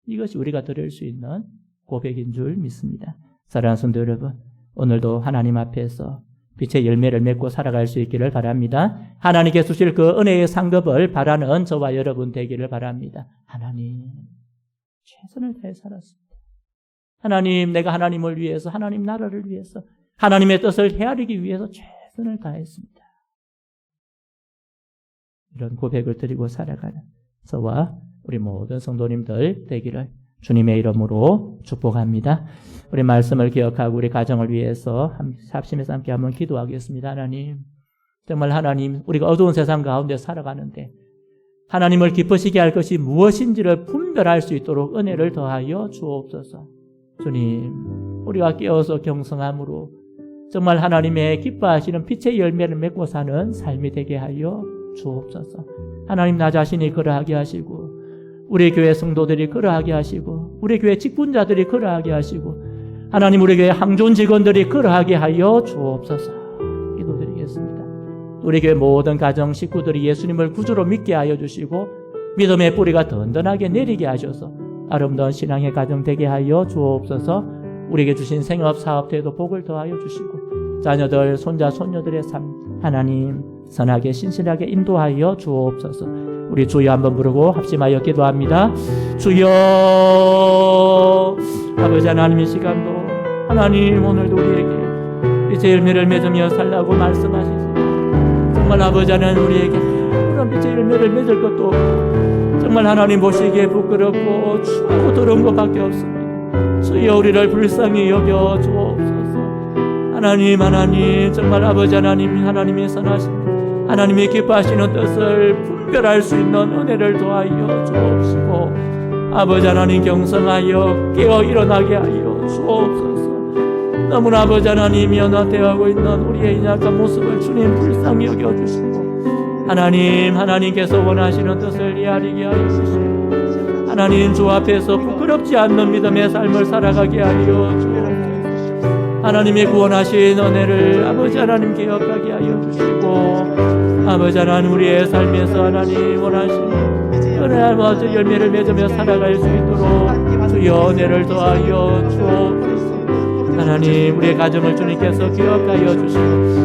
이것이 우리가 드릴 수 있는 고백인 줄 믿습니다. 사랑하는 성도 여러분, 오늘도 하나님 앞에서 빛의 열매를 맺고 살아갈 수 있기를 바랍니다. 하나님께 주실 그 은혜의 상급을 바라는 저와 여러분 되기를 바랍니다. 하나님, 최선을 다해 살았습니다. 하나님, 내가 하나님을 위해서, 하나님 나라를 위해서, 하나님의 뜻을 헤아리기 위해서 최선을 다했습니다. 이런 고백을 드리고 살아가는 저와 우리 모든 성도님들 되기를 주님의 이름으로 축복합니다. 우리 말씀을 기억하고 우리 가정을 위해서 합심해서 함께 한번 기도하겠습니다. 하나님, 정말 하나님, 우리가 어두운 세상 가운데 살아가는데 하나님을 기쁘시게 할 것이 무엇인지를 분별할 수 있도록 은혜를 더하여 주옵소서. 주님, 우리가 깨어서 경성함으로 정말 하나님의 기뻐하시는 빛의 열매를 맺고 사는 삶이 되게 하여 주옵소서. 하나님, 나 자신이 그러하게 하시고 우리 교회 성도들이 그러하게 하시고 우리 교회 직분자들이 그러하게 하시고 하나님, 우리 교회 항존 직원들이 그러하게 하여 주옵소서. 기도드리겠습니다. 우리 교회 모든 가정 식구들이 예수님을 구주로 믿게 하여 주시고 믿음의 뿌리가 든든하게 내리게 하셔서 아름다운 신앙의 가정 되게 하여 주옵소서. 우리에게 주신 생업 사업대도 복을 더하여 주시고 자녀들 손자 손녀들의 삶 하나님 선하게 신실하게 인도하여 주옵소서. 우리 주여 한번 부르고 합심하여 기도합니다. 주여, 아버지 하나님, 이 시간도 하나님 오늘도 우리에게 빛의 열매를 맺으며 살라고 말씀하시지. 정말 아버지 하나님, 우리에게 그런 빛의 열매를 맺을 것도 없고 정말 하나님 보시기에 부끄럽고 추하고 더러운 것밖에 없습니다. 주여, 우리를 불쌍히 여겨 주옵소서. 하나님, 정말 아버지 하나님, 하나님의 선하신 하나님이 기뻐하시는 뜻을 분별할 수 있는 은혜를 더하여 주옵시고 아버지 하나님, 경성하여 깨어 일어나게 하여 주옵소서. 너무나 아버지 하나님 연화되어가고 있는 우리의 약한 모습을 주님 불쌍히 여겨주시고 하나님께서 원하시는 뜻을 이해하게 하여 주시고 하나님, 주 앞에서 부끄럽지 않는 믿음의 삶을 살아가게 하여 주옵소서. 하나님의 구원하신 은혜를 아버지 하나님 기억하게 하여 주시고 아버지 하나님, 우리의 삶에서 하나님 원하시는 은혜 아버지 열매를 맺으며 살아갈 수 있도록 주여 은혜를 더하여 주옵소서. 하나님, 우리의 가정을 주님께서 기억하여 주시고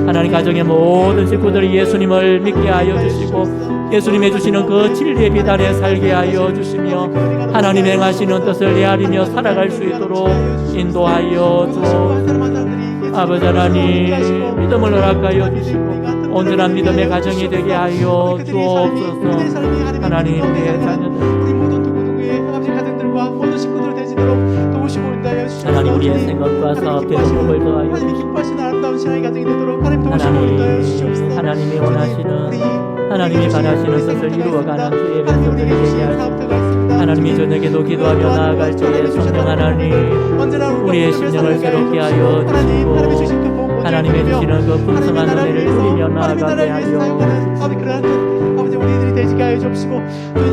하나님 가정의 모든 식구들이 예수님을 믿게 하여 주시고 예수님의 주시는 그 진리의 빛 안에 살게 하여 주시며 하나님 행하시는 뜻을 헤아리며 살아갈 수 있도록 인도하여 주옵소서. 아버지 하나님, 믿음을 허락하여 주시고 온전한 믿음의 가정이 되게 하여 주옵소서. 하나님, 우리의 자녀들 우리 모든 두고두고의 아버지 가정들과 모든 식구들 되시도록 도우시고 인도하여 주시옵소서. 하나님, 우리의 생각과 사업에 복을 더하여 하나님 주시고 기뻐하시는 아름다운 신앙의 가정이 되도록 하나님 도우시고 인도하여 주시옵소서. 하나님이 원하시는 하나님이 바라시는 뜻을 이루어가는 주의 백성들이 되게 하시고 하나님이 저녁에도 기도하며 나아갈 때에 성령 하나님 우리의 심령을 새롭게 하여 주시고 하나님의 주시는 그 풍성한 은혜를 누리며 나아가게 하여 아버지 우리들이 되시게 하여 주옵시고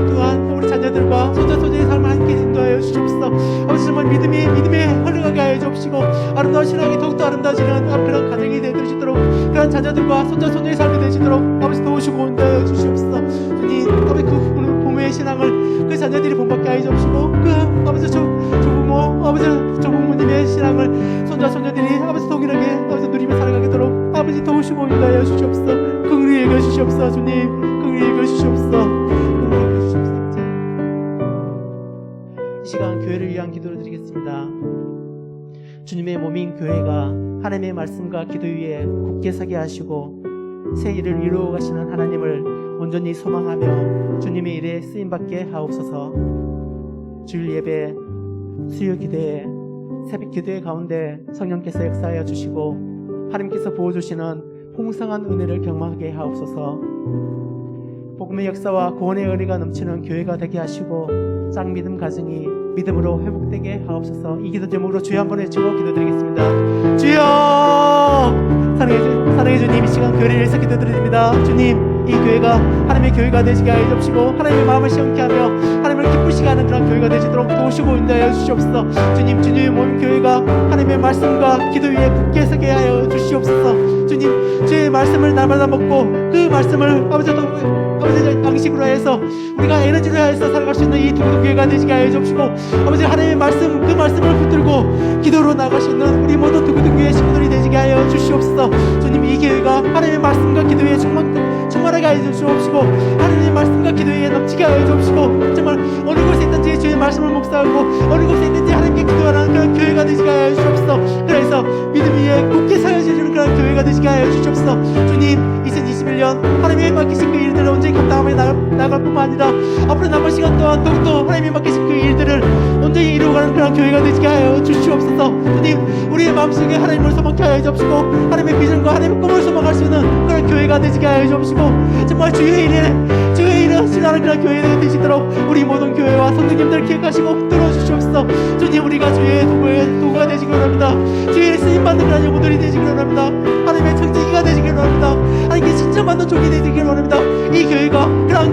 또한 우리 자녀들과 손자손녀의 삶을 함께 인도하여 주옵소서. 아버지 정말 믿음에 흘러가게 하여 주옵시고 아름다운 신앙이 더욱더 아름다워지는 그런 가정이 되시도록 그런 자녀들과 손자손녀의 삶이 되시도록 아버지 도우시고 인도하여 주시옵소서. 주님, 아버지 그 부모의 신앙을 그 자녀들이 본받게 하여 주옵시고 그 아버지 조부모 아버지 조부모님의 신앙을 손자손녀들이 아버지 동일하게 아버지 누리며 살아가도록 아버지 도우시고 인도하여 주시옵소서. 긍휼히 여겨 주시옵소서. 주님, 긍휼히 여겨 주시옵소서. 이 시간 교회를 위한 기도를 드리겠습니다. 주님의 몸인 교회가 하나님의 말씀과 기도 위에 굳게 서게 하시고 새 일을 이루어 가시는 하나님을 온전히 소망하며 주님의 일에 쓰임받게 하옵소서. 주일 예배, 수요 기도회, 새벽 기도회 가운데 성령께서 역사하여 주시고 하나님께서 부어주시는 풍성한 은혜를 경험하게 하옵소서. 복음의 역사와 구원의 은혜가 넘치는 교회가 되게 하시고 짱믿음 가정이 믿음으로 회복되게 하옵소서. 이 기도 제목으로 주여 한번 외치고 기도드리겠습니다. 주여! 사랑해 주님, 이 시간 교회를 위해서 기도드립니다. 주님, 이 교회가 하나님의 교회가 되시게 하여 주시고 하나님의 마음을 시원케 하며 하나님을 기쁘시게 하는 그런 교회가 되시도록 도우시고 인도하여 주시옵소서. 주님, 주님의 모임 교회가 하나님의 말씀과 기도 위에 굳게 서게 하여 주시옵소서. 주님, 주의 말씀을 날마다 먹고 그 말씀을 아버지의 양식으로 해서 우리가 에너지를 하여서 살아갈 수 있는 이 두구교회가 되시게 하여 주시고 아버지 하나님의 말씀, 그 말씀을 붙들고 기도로 나갈 수 있는 우리 모두 두구교회 식구들이 되시게 하여 주시옵소서. 주님, 이 교회가 하나님의 말씀과 기도에 충만하게 하여 주시옵시고 하나님의 말씀과 기도에 넘치게 하여 주옵시고 정말 어느 곳에 있든지 주의 말씀을 묵상하고 어느 곳에 있든지 하나님께 기도하는 그런 교회가 되시게 하여 주옵소서. 그래서 믿음 위에 굳게 서여지는 그런 교회가 되시게 하여 주옵소서. 주님, 2021년 하나님의 맡기신 그 일들을 온전히 감당하며 나갈 뿐만 아니라 앞으로 남은 시간 동안 더욱더 하나님의 맡기신 그 일들을 온전히 이루어가는 그런 교회가 되시게 하여 주시옵소서. 주님, 우리의 마음속에 하나님을 소망케 하여 주옵시고 하나님의 비전과 하나님의 꿈을 소망할 수 있는 그런 교회가 되시게 하여 주옵시고 정말 주의 일에 신하는 그런 교회가 되시도록 우리 모든 교회와 성도님들 기억하시고 붙들어 주시옵소서. 주님, 우리가 주의 도구가 되시기 원합니다. 주의 쓰임받는 그런 영혼들이 되시기 원합니다. 하나님의 청지기가 되시기 원합니다. 하나님께 칭찬받는 종이 되시기 원합니다. 이 교회가 그런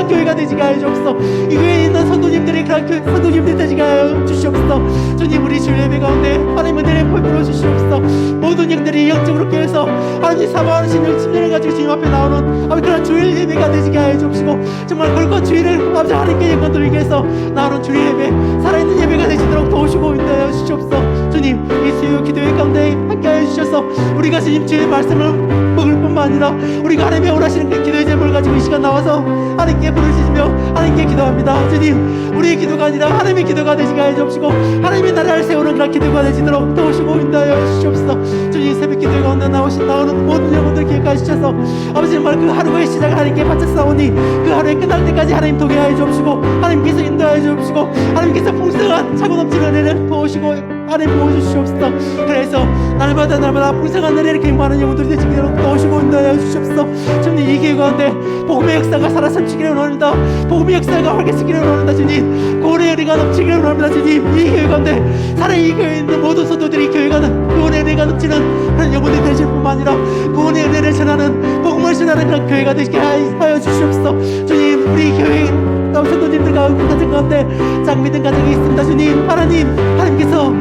교회가 되시게 하여 주옵소서. 이 교회에 있는 성도님들이 그런 성도님들이 되시게 하여 주시옵소서. 주님, 우리 주의 예배 가운데 하나님 은혜를 베풀어 주시옵소서. 모든 영들이 영적으로 깨어서 하나님 사모하는 심령을 가지고 주님 앞에 나오는 그런 주일 예배가 되시게 하여 주옵시고 정말 걸것 주일을 아버지 하나님께 영광 돌리기 위해서 나오는 주일 예배, 살아있는 예배가 되시도록 도우시고 인도하여 주시옵소서. 주님, 이 수요 기도회 가운데 함께하여 주셔서 우리가 주님 주의 말씀을 먹을 뿐만 아니라 우리가 하나님의 원하시는 그 기도의 제목을 가지고 이 시간 나와서 하나님께 부르짖으며 하나님께 기도합니다. 주님, 우리의 기도가 아니라 하나님의 기도가 되시게 하여 주옵시고 하나님의 나라를 세우는 그런 기도가 되시도록 도우시고 인도하여 주시옵소서. 주님, 새벽 기도회 가운데 나오는 모든 영혼들 기억하여 주셔서 아버지 정말 그 하루의 시작을 하나님께 바쳐 싸우니 그 하루에 끝날 때까지 하나님 도게 하여 주옵시고 하나님께서 인도하여 주옵시고 하나님께서 풍성한 차고 넘치는 은혜를 부으시고 하나님 부어주시옵소서. 그래서 날마다 풍성한 은혜를 경험하는 영혼들이 되시기를 도우시고 인도하여 주시옵소서. 주님, 이 교회 가운데 복음의 역사가 살아섬기를 원합니다. 복음의 역사가 활개치기를 원합니다. 주님, 구원의 은혜가 넘치기를 원합니다. 주님, 이 교회 가운데 사랑의 이 교회에 있는 모든 성도들이 교회가 구원의 은혜가 넘치는 그런 영혼들이 되실 뿐만 아니라 구원의 은혜를 전하는 복음을 전하는 그런 교회가 되시게 하여 주시옵소서. 주님, 우리 교회 성도님들과 가정 가운데 짱믿음 가정이 있습니다. 주님, 하나님께서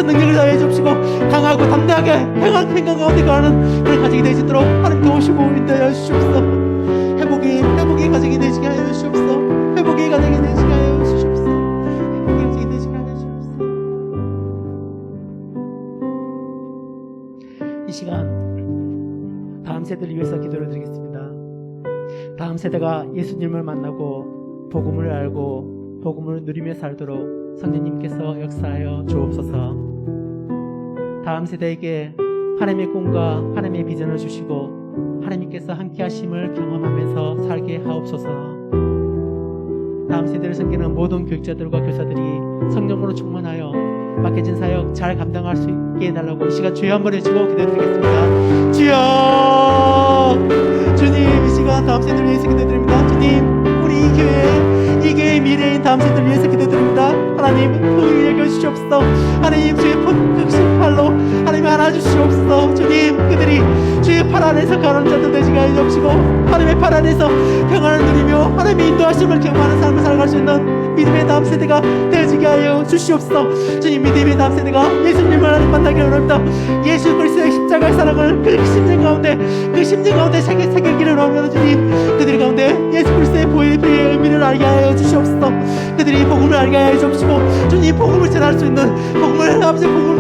능력을 다해 주시고 강하고 담대하게 평강 가운데 가는 그런 가정이 되시도록 하나님 도우시고 인도하여 주시옵소서. 회복의 가정이 되시게 하여 주시옵소서. 회복의 가정이 되시게 하여 주시옵소서. 회복의 가정이 되시게 하여 주시옵소서. 이 시간 다음 세대를 위해서 기도를 드리겠습니다. 다음 세대가 예수님을 만나고 복음을 알고 복음을 누리며 살도록 성령님께서 역사하여 주옵소서. 다음 세대에게 하나님의 꿈과 하나님의 비전을 주시고 하나님께서 함께 하심을 경험하면서 살게 하옵소서. 다음 세대를 섬기는 모든 교육자들과 교사들이 성령으로 충만하여 맡겨진 사역 잘 감당할 수 있게 해달라고 이 시간 주여 한번 해주고 기도드리겠습니다. 주여, 주님, 이 시간 다음 세대를 위해서 기도드립니다. 주님, 우리 이 교회의 미래인 다음 세대를 위해서 기도드립니다. 하나님, 그 여겨 주시옵소서. 하나님, 주의 극신 팔로 하나님 안아주시옵소서. 주님, 그들이 주의 팔 안에서 가는 자들 되시게 하여 주옵시고 하나님의 팔 안에서 평안을 누리며 하나님의 인도하심을 경험하는 삶을 살아갈 수 있는 믿음의 다음 세대가 되어지게 하여 주시옵소서. 주님, 믿음의 다음 세대가 예수님을 만나기를 원합니다. 예수 그리스도의 십자가의 사랑을 그 심정 가운데 새기기를 원합니다. 주님, 그들 가운데 예수 그리스도의 보혈의 의미를 알게 하여 주시옵소서. 그들이 복음을 알게 하여 주시고 주님, 복음을 전할 수 있는 복음을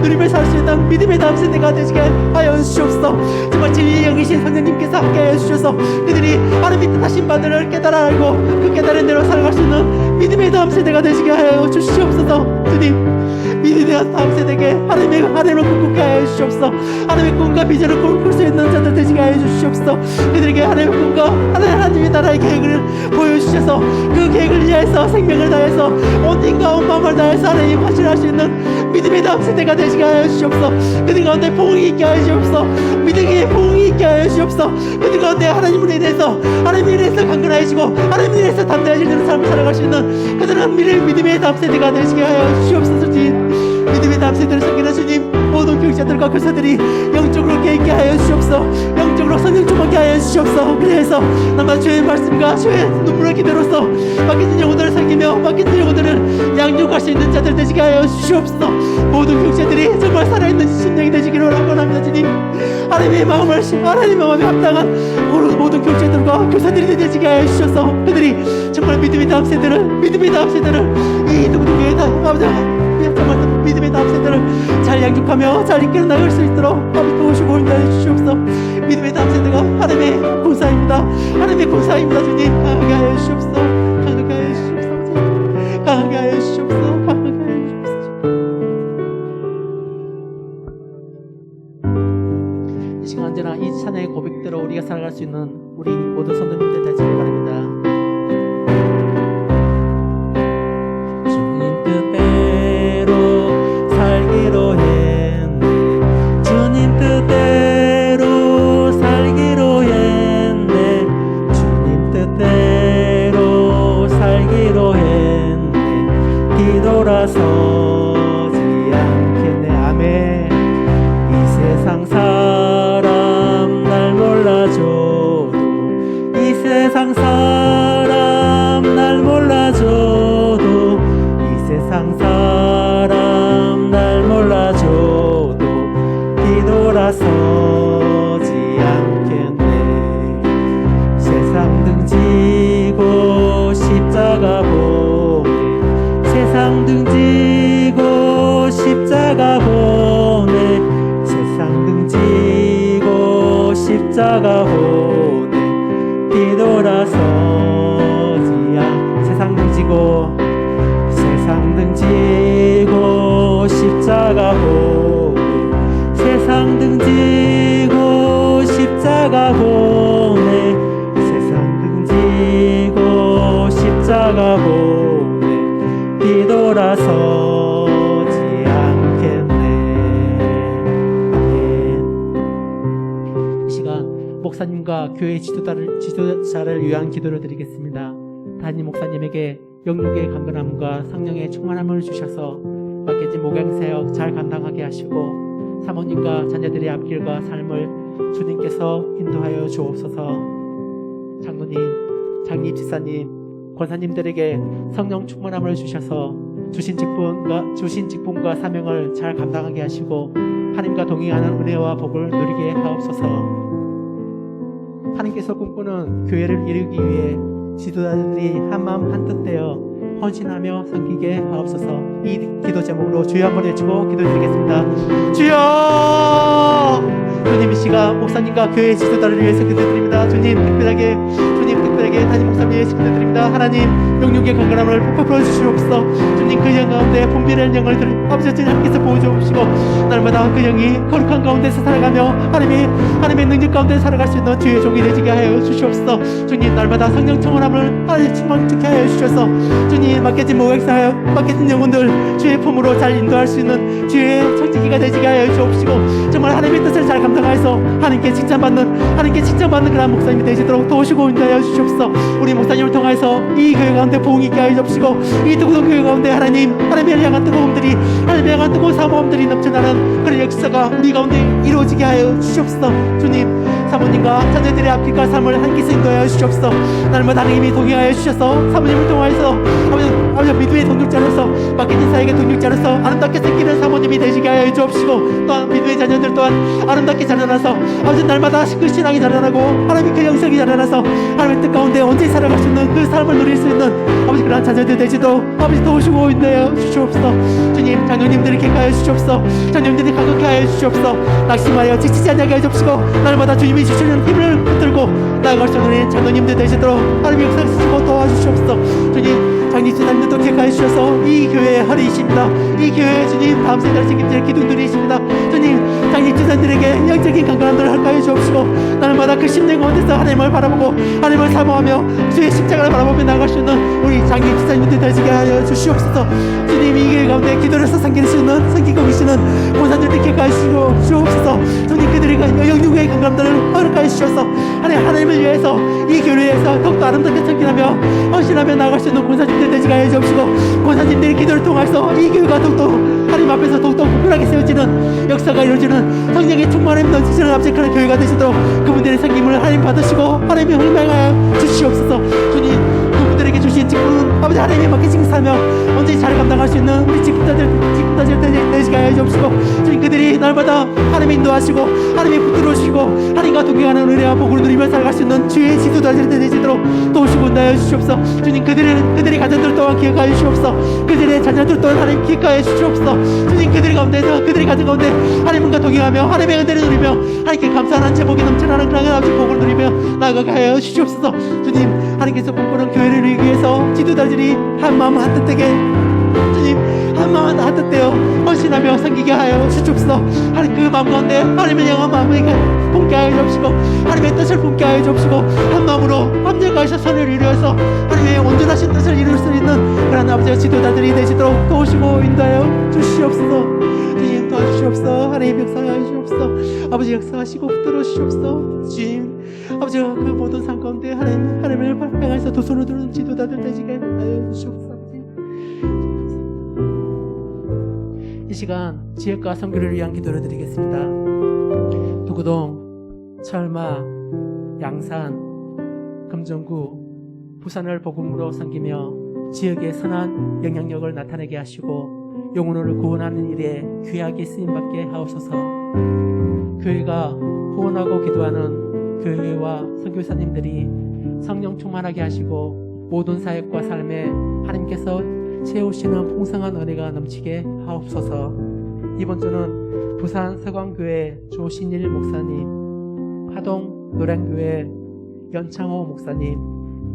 누리며 살 수 있는 믿음의 다음 세대가 되시게 하여 주시옵소서. 정말 진리의 영이신 성령님께서 함께 하여 주셔서 그들이 하나님의 뜻하신 바들을 깨달아 알고 그 깨달은 대로 살아갈 수 있는 믿음의 다음 세대가 되시게 하여 주시옵소서. 주님, 믿음의 다음 세대에게 하나님을 꿈꾸게 하여 주시옵소서. 하나님의 꿈과 비전을 꿈꿀 수 있는 자들 되시게 하여 주시옵소서. 그들에게 하나님의 꿈과 하나님의 나라의 계획을 보여주셔서 그 계획을 위해서 생명을 다해서 온 힘과 온 마음을 다해서 하나님 확신할 수 있는 믿음의 다음 세대가 되시게 하여 주시옵소서. 그들 가운데 봉이 있게 하여 주시옵소서. 믿음의 봉이 있게 하여 주옵소서. 그들 가운데 하나님을 인해서 하나님을 인해서 강건하시고 하나님을 인해서 담대하시는 삶을 살아갈 수 있는 그들은 믿음의 다음 세대가 되시게 하여 주옵소서. 주님, 믿음의 다음 세대를 섬기는 주님, 모든 교육자들과 교사들이 영적으로 깨있게 하여 주옵소서. 영적으로 성령 충만케 하여 주옵소서. 그래서 나만 주의 말씀과 주의 눈물의 기도로서 맡기는 영혼들을 섬기며 맡기는 영혼들을 양육할 수 있는 자들 되시게 하여 주옵소서. 모든 교육자들이 정말 살아있는 심령이 되시기를 원합니다. 주님, 하나님의 마음을 하나님의 마음에 합당한 모든 교육자들과 교사들이 되시게 하여 주셔서 그들이 정말 믿음의 다음 세대를 이 누구누구의 아버지 정말 믿음의 다음 세대를 잘 양육하며 잘 이끌어 나갈 수 있도록 아버지 도우시고 인도해 주시옵소서. 믿음의 다음 세대가 하나님의 공사입니다. 하나님의 공사입니다. 주님, 강하게 하여 주시옵소서. 강하게 하여 주시옵소서. 강하게 하여 주시옵소서. 강하게 하여 주시옵소서. 이 시간 언제나 이 찬양의 고백대로 우리가 살아갈 수 있는 우리 모든 성도님들 되시길 바랍니다. 주님 뜻대로 살기로 했네. 주님 뜻대로 살기로 했네. 주님 뜻대로 살기로 했네. 뒤돌아서지 않겠네. 아멘. 이 세상 사람 날 몰라줘도 이 세상 사람 날 몰라줘도 이 세상 사람 날 몰라줘도 뒤돌아서지 않겠네. 세상 등지고 십자가 보네. 세상 등지고 십자가 보네. 세상 등지고 십자가 보네. 뒤돌아서지 세상 등지고 세상 등지고 십자가 보네. 세상 등지고 십자가 보네. 세상 등지고 십자가 보네. 뒤돌아서지 않겠네. 아멘. 이 시간 목사님과 교회 지도자를 위한 기도를 드리겠습니다. 담임 목사님에게 영육의 강건함과 성령의 충만함을 주셔서 맡겨진 목양사역 잘 감당하게 하시고 사모님과 자녀들의 앞길과 삶을 주님께서 인도하여 주옵소서. 장로님, 장님, 집사님, 권사님들에게 성령 충만함을 주셔서 주신 직분과 사명을 잘 감당하게 하시고 하나님과 동행하는 은혜와 복을 누리게 하옵소서. 하나님께서 꿈꾸는 교회를 이루기 위해 지도자들이 한마음 한뜻 되어 헌신하며 섬기게 하옵소서. 이 기도 제목으로 주여 한번 외치고 기도드리겠습니다. 주여! 주님, 이 시간 목사님과 교회 지도자를 위해서 기도드립니다. 주님 특별하게 담임 목사님 위해서 기도드립니다. 하나님 영육의 강건함을 베풀어 주시옵소서. 주님 그 영 가운데 분별한 영을 아버지 주님 함께서 보여주옵시고 날마다 그 영이 거룩한 가운데서 살아가며 하나님의 능력 가운데 살아갈 수 있는 주의 종이 되시게 하여 주시옵소서. 주님 날마다 성령 충만함을 충만케 하여 주셔서 주님 맡겨진 모백사역 맡겨진 영혼들 주의 품으로 잘 인도할 수 있는 주의 청지기가 되시게 하여 주옵시고 정말 하나님의 뜻을 잘 감당하여서 하나님께 칭찬받는 그런 목사님이 되시도록 도우시고 인도하여 주시옵소서. 우리 목사님을 통하여서 이 교회 가운데 부흥이 있게 하여 주옵시고 이 뜨거운 교회 가운데 하나님을 향한 하나님을 향한 뜨거운 사모함들이 넘쳐나는 그런 역사가 우리 가운데 이루어지게 하여 주시옵소서. 주님 사모님과 자녀들의 앞길과 삶을 함께서 인도하여 주시옵소서. 날마다 하나님이 동행하여 주셔서 사모님을 통하여서 아버지 믿음의 동력자로서 맡겨진 사역의 동력자로서 아름답게 생기는 사모님이 되시게 하여 주옵시고 또한 믿음의 자녀들 또한 아름답게 자라나서 아버지 날마다 그 신앙이 자라나고 하나님의 그 영성이 자라나서 하나님의 뜻 가운데 언제 살아갈 수 있는 그 삶을 누릴 수 있는 아버지 그러한 자녀들 되시도록 아버지 도우시고 인도하여 주시옵소서. 주님 장로님들을 객하여 주시옵소서. 장로님들이 강건케 하여 주시옵소서. 낙심하여 지치지 않게 하여 주옵시고 날마다 주님이 주시는 힘을 붙들고 나아갈 수 있는 장로님들 되시도록 하나님의 역사를 쓰시고 도와주시옵소서. 주님 장님 지사님들도 객하여 주셔서 이 교회의 허리이십니다. 이 교회의 주님 다음 세대를 책임질 기둥들이십니다. 주님 장님 지사님들에게 영적인 강건함들을 할까해 주옵시고 날마다 그 심령 가운데서 하나님을 바라보고 하나님을 사모하며 주의 십자가를 바라보며 나아갈 수 있는 우리 장님 지사님들 되시게 하여 주시옵소서. 주님 이 교회 가운데 기도로서 섬기고 계시는 권사님들 객하여 주시옵소서. 주님 그들이 영육의 강건함들을 주시옵소서. 하나님을 위해서 이 교회를 위해서 더욱더 아름답게 섬기라며 헌신하며 나아갈 수 있는 권사님들 되시게 하여 주옵시고, 권사님들의 기도를 통해서 이 교회가 더욱더 하나님 앞에서 더욱더 굳건하게 세워지는 역사가 이루어지는 성령의 충만함이 넘치시는 아버지 그런 교회가 되시도록 그분들의 섬김을 하나님 받으시고 하나님의 흥명하여 주시옵소서. 주님, 그분들에게 주신 직분은 아버지 하나님의 맡기신 사명 언제든지 잘 감당할 수 있는 우리 직분자들 되시게 하여 주옵시고, 주님 그들이 날마다 하나님의 인도하시고 하나님의 붙들어 주시고 하나님과 동행하는 은혜와 복을 누리며 살아갈 수 있는 주의 지도자들이 되시도록 도우시고 인도하여 주시옵소서. 주님 그들의 가정들 또한 기억하여 주시옵소서. 그들의 자녀들 또한 하나님 기억하여 주시옵소서. 주님 그들 가운데서 그들의 가정 가운데 하나님과 동행하며 하나님의 은혜를 누리며 하나님께 감사하는 제복이 넘쳐나는 그런 아버지 복을 누리며 나아가게 하여 주시옵소서. 주님 하나님께서 꿈꾸는 교회를 이루기 위해서 지도자들이 한마음 한뜻되게 주님 한마음 한뜻되어 헌신하며 섬기게 하여 주시옵소서. 하나님 그 마음 가운데 하나님을 향한 마음을 품게 하여 주옵시고 하나님의 뜻을 품게 하여 주옵시고 한마음으로 합력하셔 선을 이루어서 하나님의 온전하신 뜻을 이룰 수 있는 그런 아버지의 지도자들이 되시도록 도우시고 인도하여 주시옵소서. 주님 도와주시옵소서. 하나님 역사하여 주시옵소서. 아버지 역사하시고 붙들어 주시옵소서. 주님 아버지가 그 모든 삶 가운데 하나님을 향해서 두 손을 드는 지도자들 되시게 하여 주시옵소서. 이 시간 지혜과 선교를 위한 기도를 드리겠습니다. 두구동, 철마, 양산, 금정구, 부산을 복음으로 섬기며 지역의 선한 영향력을 나타내게 하시고 영혼을 구원하는 일에 귀하게 쓰임받게 하옵소서. 교회가 후원하고 기도하는 교회와 선교사님들이 성령 충만하게 하시고 모든 사역과 삶에 하나님께서 채우시는 풍성한 은혜가 넘치게 하옵소서. 이번 주는 부산 서광교회 조신일 목사님, 화동 노량교회 연창호 목사님,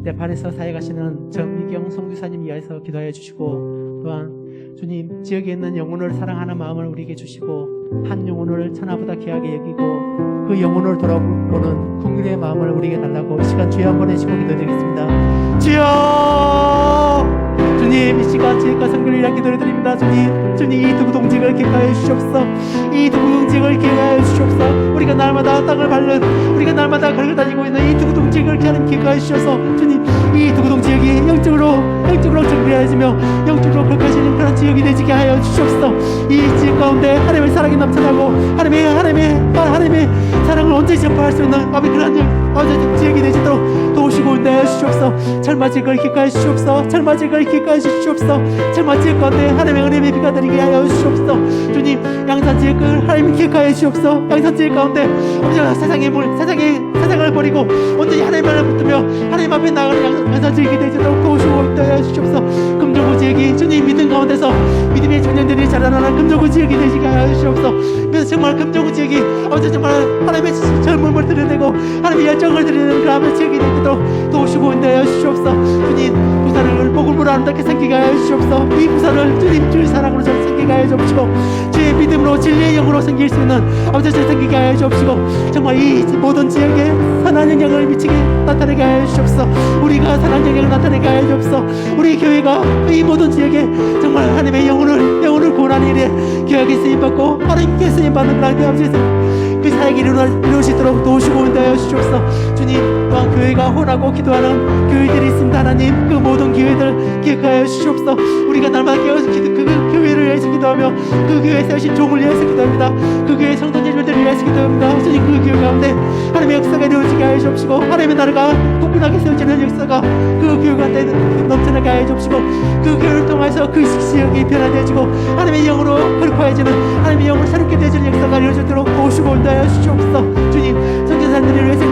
네팔에서 사역하시는 전미경 선교사님 위하여서 기도하여 주시고, 또한 주님 지역에 있는 영혼을 사랑하는 마음을 우리에게 주시고 한 영혼을 천하보다 귀하게 여기고 그 영혼을 돌아보는 긍휼의 마음을 우리에게 달라고 이 시간 주여 한번 해주시고 기도드리겠습니다. 주여, 주님 이 시간 지혜과 선교를 위한 기도를 드립니다. 주님 이 두구동직을 기억하여 주시옵소서. 이 두구동직을 기억하여 주시옵소서. 우리가 날마다 땅을 밟는, 우리가 날마다 걸어다니고 있는 이 두구동직을 기억하여 주셔서 주님 이 두구동 지역이 영적으로 정비하여지며 영적으로 거룩하시는 그런 지역이 되지게 하여 주시옵소서. 이 지역 가운데 하나님의 사랑이 넘쳐나고 하나님의 사랑을 언제든지 전파할 수 있는 아버지 그런 지역이 되시도록 도우시고 인도하여 주시옵소서. 철마 지역을 기억하여 주시옵소서. 철마 지역을 기억하여 주시옵소서. 철마 지역 가운데 하나님의 은혜의 비가 되리게 하여 주시옵소서. 주님 양산 지역을 하나님 기억하여 주시옵소서. 양산 지역 가운데 아버지 세상을 버리고 온전히 하나님만을 붙들며 하나님 앞에 나아가는 양산 지역이 되시도록 도우시고 인도하여 주시옵소서. 금정구 지역이 주님 믿음 가운데서 믿음의 청년들이 자라나는 금정구 지역이 되시게 하여 주시옵소서. 그래서 정말 금정구 지역이 아버지 정말 하나님의 젊음을 드러내고 하나님의 열정을 드러내는 그 아버지 지역이 되도록 도우시고 인도하여 주시옵소서. 주님 부산을 복음으로 아름답게 섬기게 하여 주시옵소서. 이 부산을 주님 주의 사랑으로 잘 섬기게 하여 주옵시고 주의 믿음으로 진리의 영으로 섬길 수 있는 아버지 잘 섬기게 하여 주옵시고 정말 이 모든 지역에 선한 영향을 미치게 나타내게 하여 주옵소서. 우리가 선한 영향을 나타내게 하여 주옵소서. 우리 교회가 이 모든 지역에 정말 하나님의 영혼을 구원하는 일에 귀하게 쓰임받고 하나님께 쓰임받는 하나님 아버지 그 사역이 이루어지도록 도우시고 인도하여 주시옵소서. 주님 또한 교회가 혼하고 기도하는 교회들이 있습니다. 하나님 그 모든 교회들 기억하여 주시옵소서. 우리가 날마다 깨어서 그 교회를 위해서 기도하며 그 교회에 세우신 종을 위해서 기도합니다. 그 교회 성도님들을 위해서 기도합니다. 주님 그 교회 가운데 하나님의 역사가 이루어지게 하여 주옵시고 하나님의 나라가 굳건하게 세워지는 역사가 그 교회 가운데 넘쳐나게 하여 주옵시고 그 교회를 통해서 그 지역이 변화되어지고 하나님의 영으로 거룩하여지는 하나님의 영으로 새롭게 되어지는 역사가 이루어지도록 도우시고 인도하여 주시옵소서. 주님 선교사님들을 위해서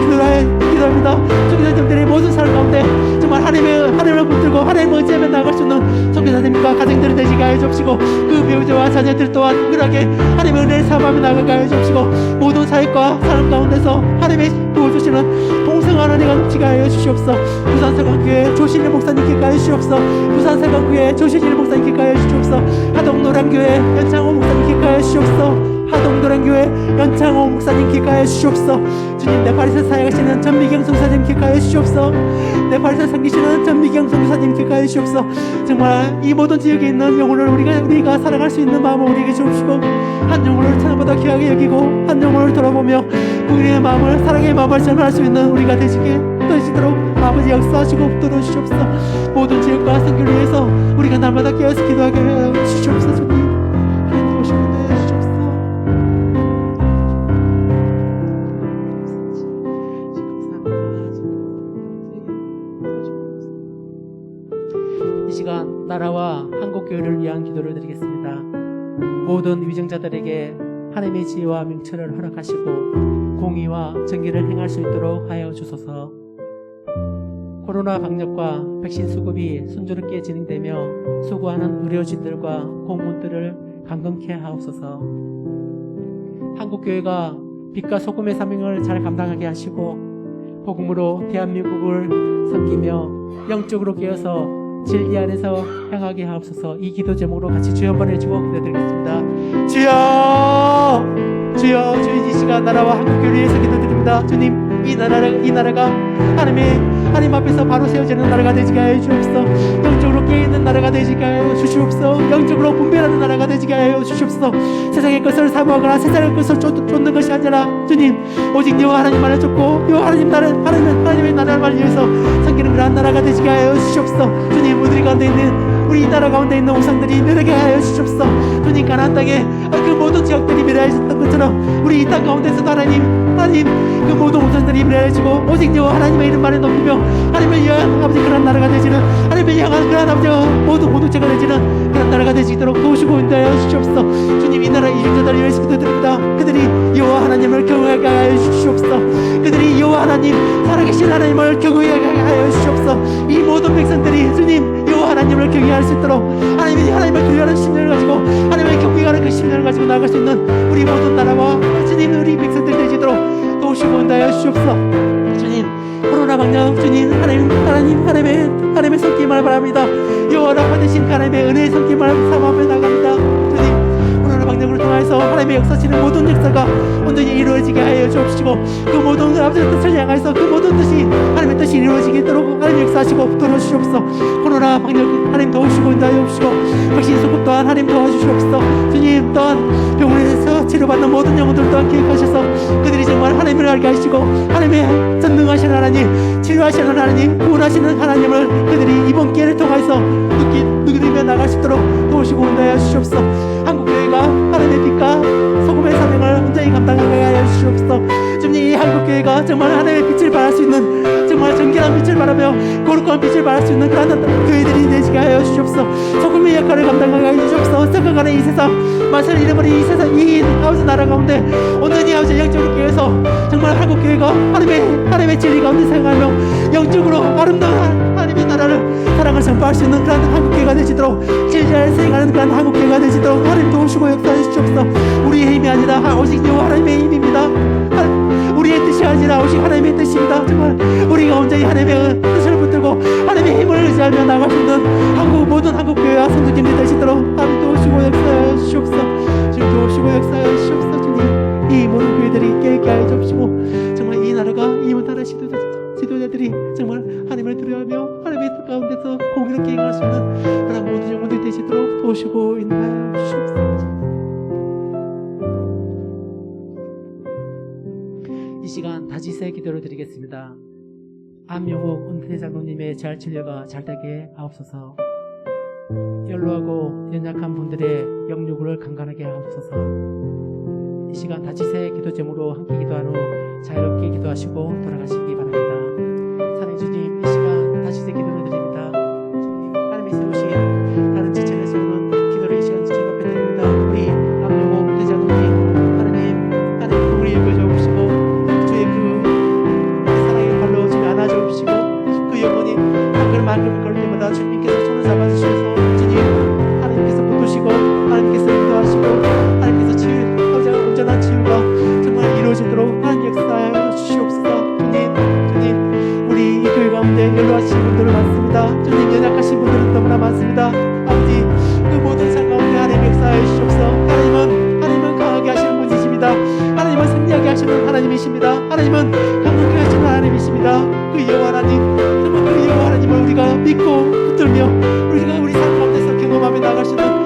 기도합니다. 선교사님들의 모든 삶 가운데 정말 하나님을 붙들고 하나님을 의지하며 나아갈 수 있는 선교사님과 가정들을 되시게 하여 주옵시고 그 배우자와 자녀들 또한 꾸준하게 하나님의 은혜를 사모하며 나아가게 하여 주옵시고 모든 사역과 삶 가운데서 하나님의 도와주시는 풍성한 은혜가 넘치게 하여 주시옵소서. 부산서강교회 조신일 목사님 기억하여 주시옵소서. 부산서강교회 조신일 목사님 기억하여 주시옵소서. 하동 노량교회 연창호 목사님 기억하여 주시옵소서. 하동도랑교회 연창호 목사님 기가하여 주시옵소서. 주님, 네팔에서 사역하시는 전미경 선사님 기가하여 주시옵소서. 네팔에서 섬기시는 전미경 선사님 기가하여 주시옵소서. 정말 이 모든 지역에 있는 영혼을 우리가 살아갈 수 있는 마음을 우리에게 주옵시고, 한 영혼을 천하보다 귀하게 여기고 한 영혼을 돌아보며 우리의 마음을, 사랑의 마음을 전할 수 있는 우리가 되시도록 아버지 역사하시고 붙들어 주시옵소서. 모든 지역과 선교를 위해서 우리가 날마다 깨어서 기도하게 하여 주시옵소서. 주님, 하나님 오시고 하여 주시옵소서. 이 시간 나라와 한국교회를 위한 기도를 드리겠습니다. 모든 위정자들에게 하나님의 지혜와 명철을 허락하시고 공의와 정의를 행할 수 있도록 하여 주소서. 코로나 방역과 백신 수급이 순조롭게 진행되며 수고하는 의료진들과 공무원들을 강건케 하옵소서. 한국교회가 빛과 소금의 사명을 잘 감당하게 하시고 복음으로 대한민국을 섬기며 영적으로 깨어서 진리 안에서 향하게 하옵소서. 이 기도 제목으로 같이 주여 한번 해주고 기도드리겠습니다. 주여, 주여, 주님, 이 시간 나라와 한국교회를 위해서 기도드립니다. 주님, 이 나라가 하나님 앞에서 바로 세워지는 나라가 되지게 하여 주옵소서. 영적으로 깨어있는 나라가 되지게 하여 주시옵소서. 영적으로 분별하는 나라가 되지게 하여 주시옵소서. 세상의 것을 사모하거나 세상의 것을 쫓는 것이 아니라 주님, 오직 여호와 하나님만을 쫓고 여호와 하나님의 나라를 위해서 섬기는 그러한 나라가 되지게 하여 주시옵소서. 주님, 우리 가운데 있는 우리 이 나라 가운데 있는 우상들이 멸하게 하여 주시옵소서. 주님, 가나안 땅에 그 모든 지역들이 멸하였던 것처럼 우리 이 땅 가운데서도 하나님 그 모든 우상들이 멸하여지고 오직 여호와 하나님의 이름만을 높이며 하나님을 위한 아버지 그런 나라가 되지는, 하나님을 향한 그런 아버지가 모든 공동체가 되지는 그런 나라가 되시도록 도우시고 인도하여 주시옵소서. 주님, 이 나라 이중자들을 위해서 기도드립니다. 그들이 여호와 하나님을 경외하게 하여 주시옵소서. 그들이 여호와 하나님, 살아계신 하나님을 경외하게 하여 주시옵소서. 이 모든 백성들이 주님 여호와 하나님을 경외할 수 있도록 하나님을 경외하는 심령을 가지고 하나님을 경외하는 그 심령을 가지고 나아갈 수 있는 우리 모든 나라와 주님 우리 백성들이 되시도록 도우시고 인도하여 주시옵소서. 주님, 코로나 방역 주님 하나님의 손길만 바랍니다. 여호와라 되신 하나님의 은혜의 손길만 삼아며 나갑니다. 주님, 코로나 방역을 통해서 하나님의 역사시는 모든 역사가 온전히 이루어지게 하여 주옵시고 그 모든 아버지의 뜻을 향해서 그 모든 뜻이 하나님의 뜻이 이루어지도록 하나님 역사하시고 붙들어 주시옵소서. 코로나 방역 하나님 도우시고 인도하여 주시고 백신 수급 또한 하나님 도와주시옵소서. 주님, 또한 병원에서 치료받는 모든 영혼들 또한 기획하셔서 그들이 정말 하나님을 알게 하시고 하나님의 전능하신 하나님, 치료하시는 하나님, 구원하시는 하나님을 그들이 이번 기회를 통해서 누리며 나갈 수 있도록 도우시고 인도하여 주시옵소서. 한국교회가 하나님의 빛과 소금의 사명을 온전히 감당하게 하여 주시옵소서. 주님, 이 한국교회가 정말 하나님의 빛을 발할 수 있는, 정말 정결한 빛을 발하며 거룩한 빛을 발할 수 있는 그런 교회들이 되시게 하여 주시옵소서. 소금의 역할을 감당하게 하여 주시옵소서. 썩어가는 이 세상, 맛을 잃어버린 이 세상, 이 아버지 나라 가운데 온전히 아버지 영적으로 깨어서 정말 한국교회가 하나님의 진리 가운데 생활하며 영적으로 아름다운 하나님의 나라를 사랑을 선포할 수 있는 그런 한국교회가 되시도록, 진리를 생각하는 그런 한국교회가 되시도록 하나님 도우시고 역사해 주시옵소서. 우리의 힘이 아니라 오직 여호와 하나님의 힘입니다. 우리의 뜻이 아니라 오직 하나님의 뜻입니다. 정말 우리가 온전히 하나님의 뜻을 붙들고 하나님의 힘을 의지하며 나갈 수 있는 모든 한국교회와 성도님들이 되시도록 하나님 도우시고 역사해 주시옵소서. 주님, 도우시고 역사해 주시옵소서. 주님, 이 모든 교회들이 깨닫게 하여 주시고 정말 이 나라가 이 나라 지도자들이 정말 하나님을 두려워하며 하나님의 뜻 가운데서 공의롭게 행할 수 있는 그런 모든 영혼들이 되시도록 도우시고 인도하여 주시옵소서. 이 시간 다지세 기도를 드리겠습니다. 안명욱 은퇴 장로님의 재활 치료가 잘 되게 하옵소서. 연로하고 연약한 분들의 영육을 강건하게 하옵소서. 이 시간 다지세 기도 제목으로 함께 기도한 후 자유롭게 기도하시고 돌아가시기 바랍니다. 사랑해 주님, 이 시간 다지세 기도를 드립니다. 주님, 하나님이 세우신 다른 지체에 세우는 기도를 이 시간 주님 앞에 드립니다. 우리 안명욱 은퇴 장로님, 하나님 우리 여겨 주옵시고 주의 그 사랑의 발로 주님 안아주옵시고 그 영혼이 한 걸음 걸을 때마다 주님께서 손을 잡아주셔서 주님 하나님께서 붙드시고 하나님께서 인도하시고 하나님께서 온전한 치유가 정말 이루어지도록 하나님 역사하여 주시옵소서. 주님, 우리 이 교회 가운데 연로하신 분들은 많습니다. 주님, 연약하신 분들은 너무나 많습니다. 아버지, 그 모든 삶 가운데 하나님 역사하여 주시옵소서. 하나님은 강하게 하시는 분이 하나님은 강력하게 하시는 하나님이십니다. 그 여호와 하나님, 정말 그 여호와 하나님을 우리가 믿고 붙들며 우리가 우리 삶 가운데서 경험하며 나갈 수 있는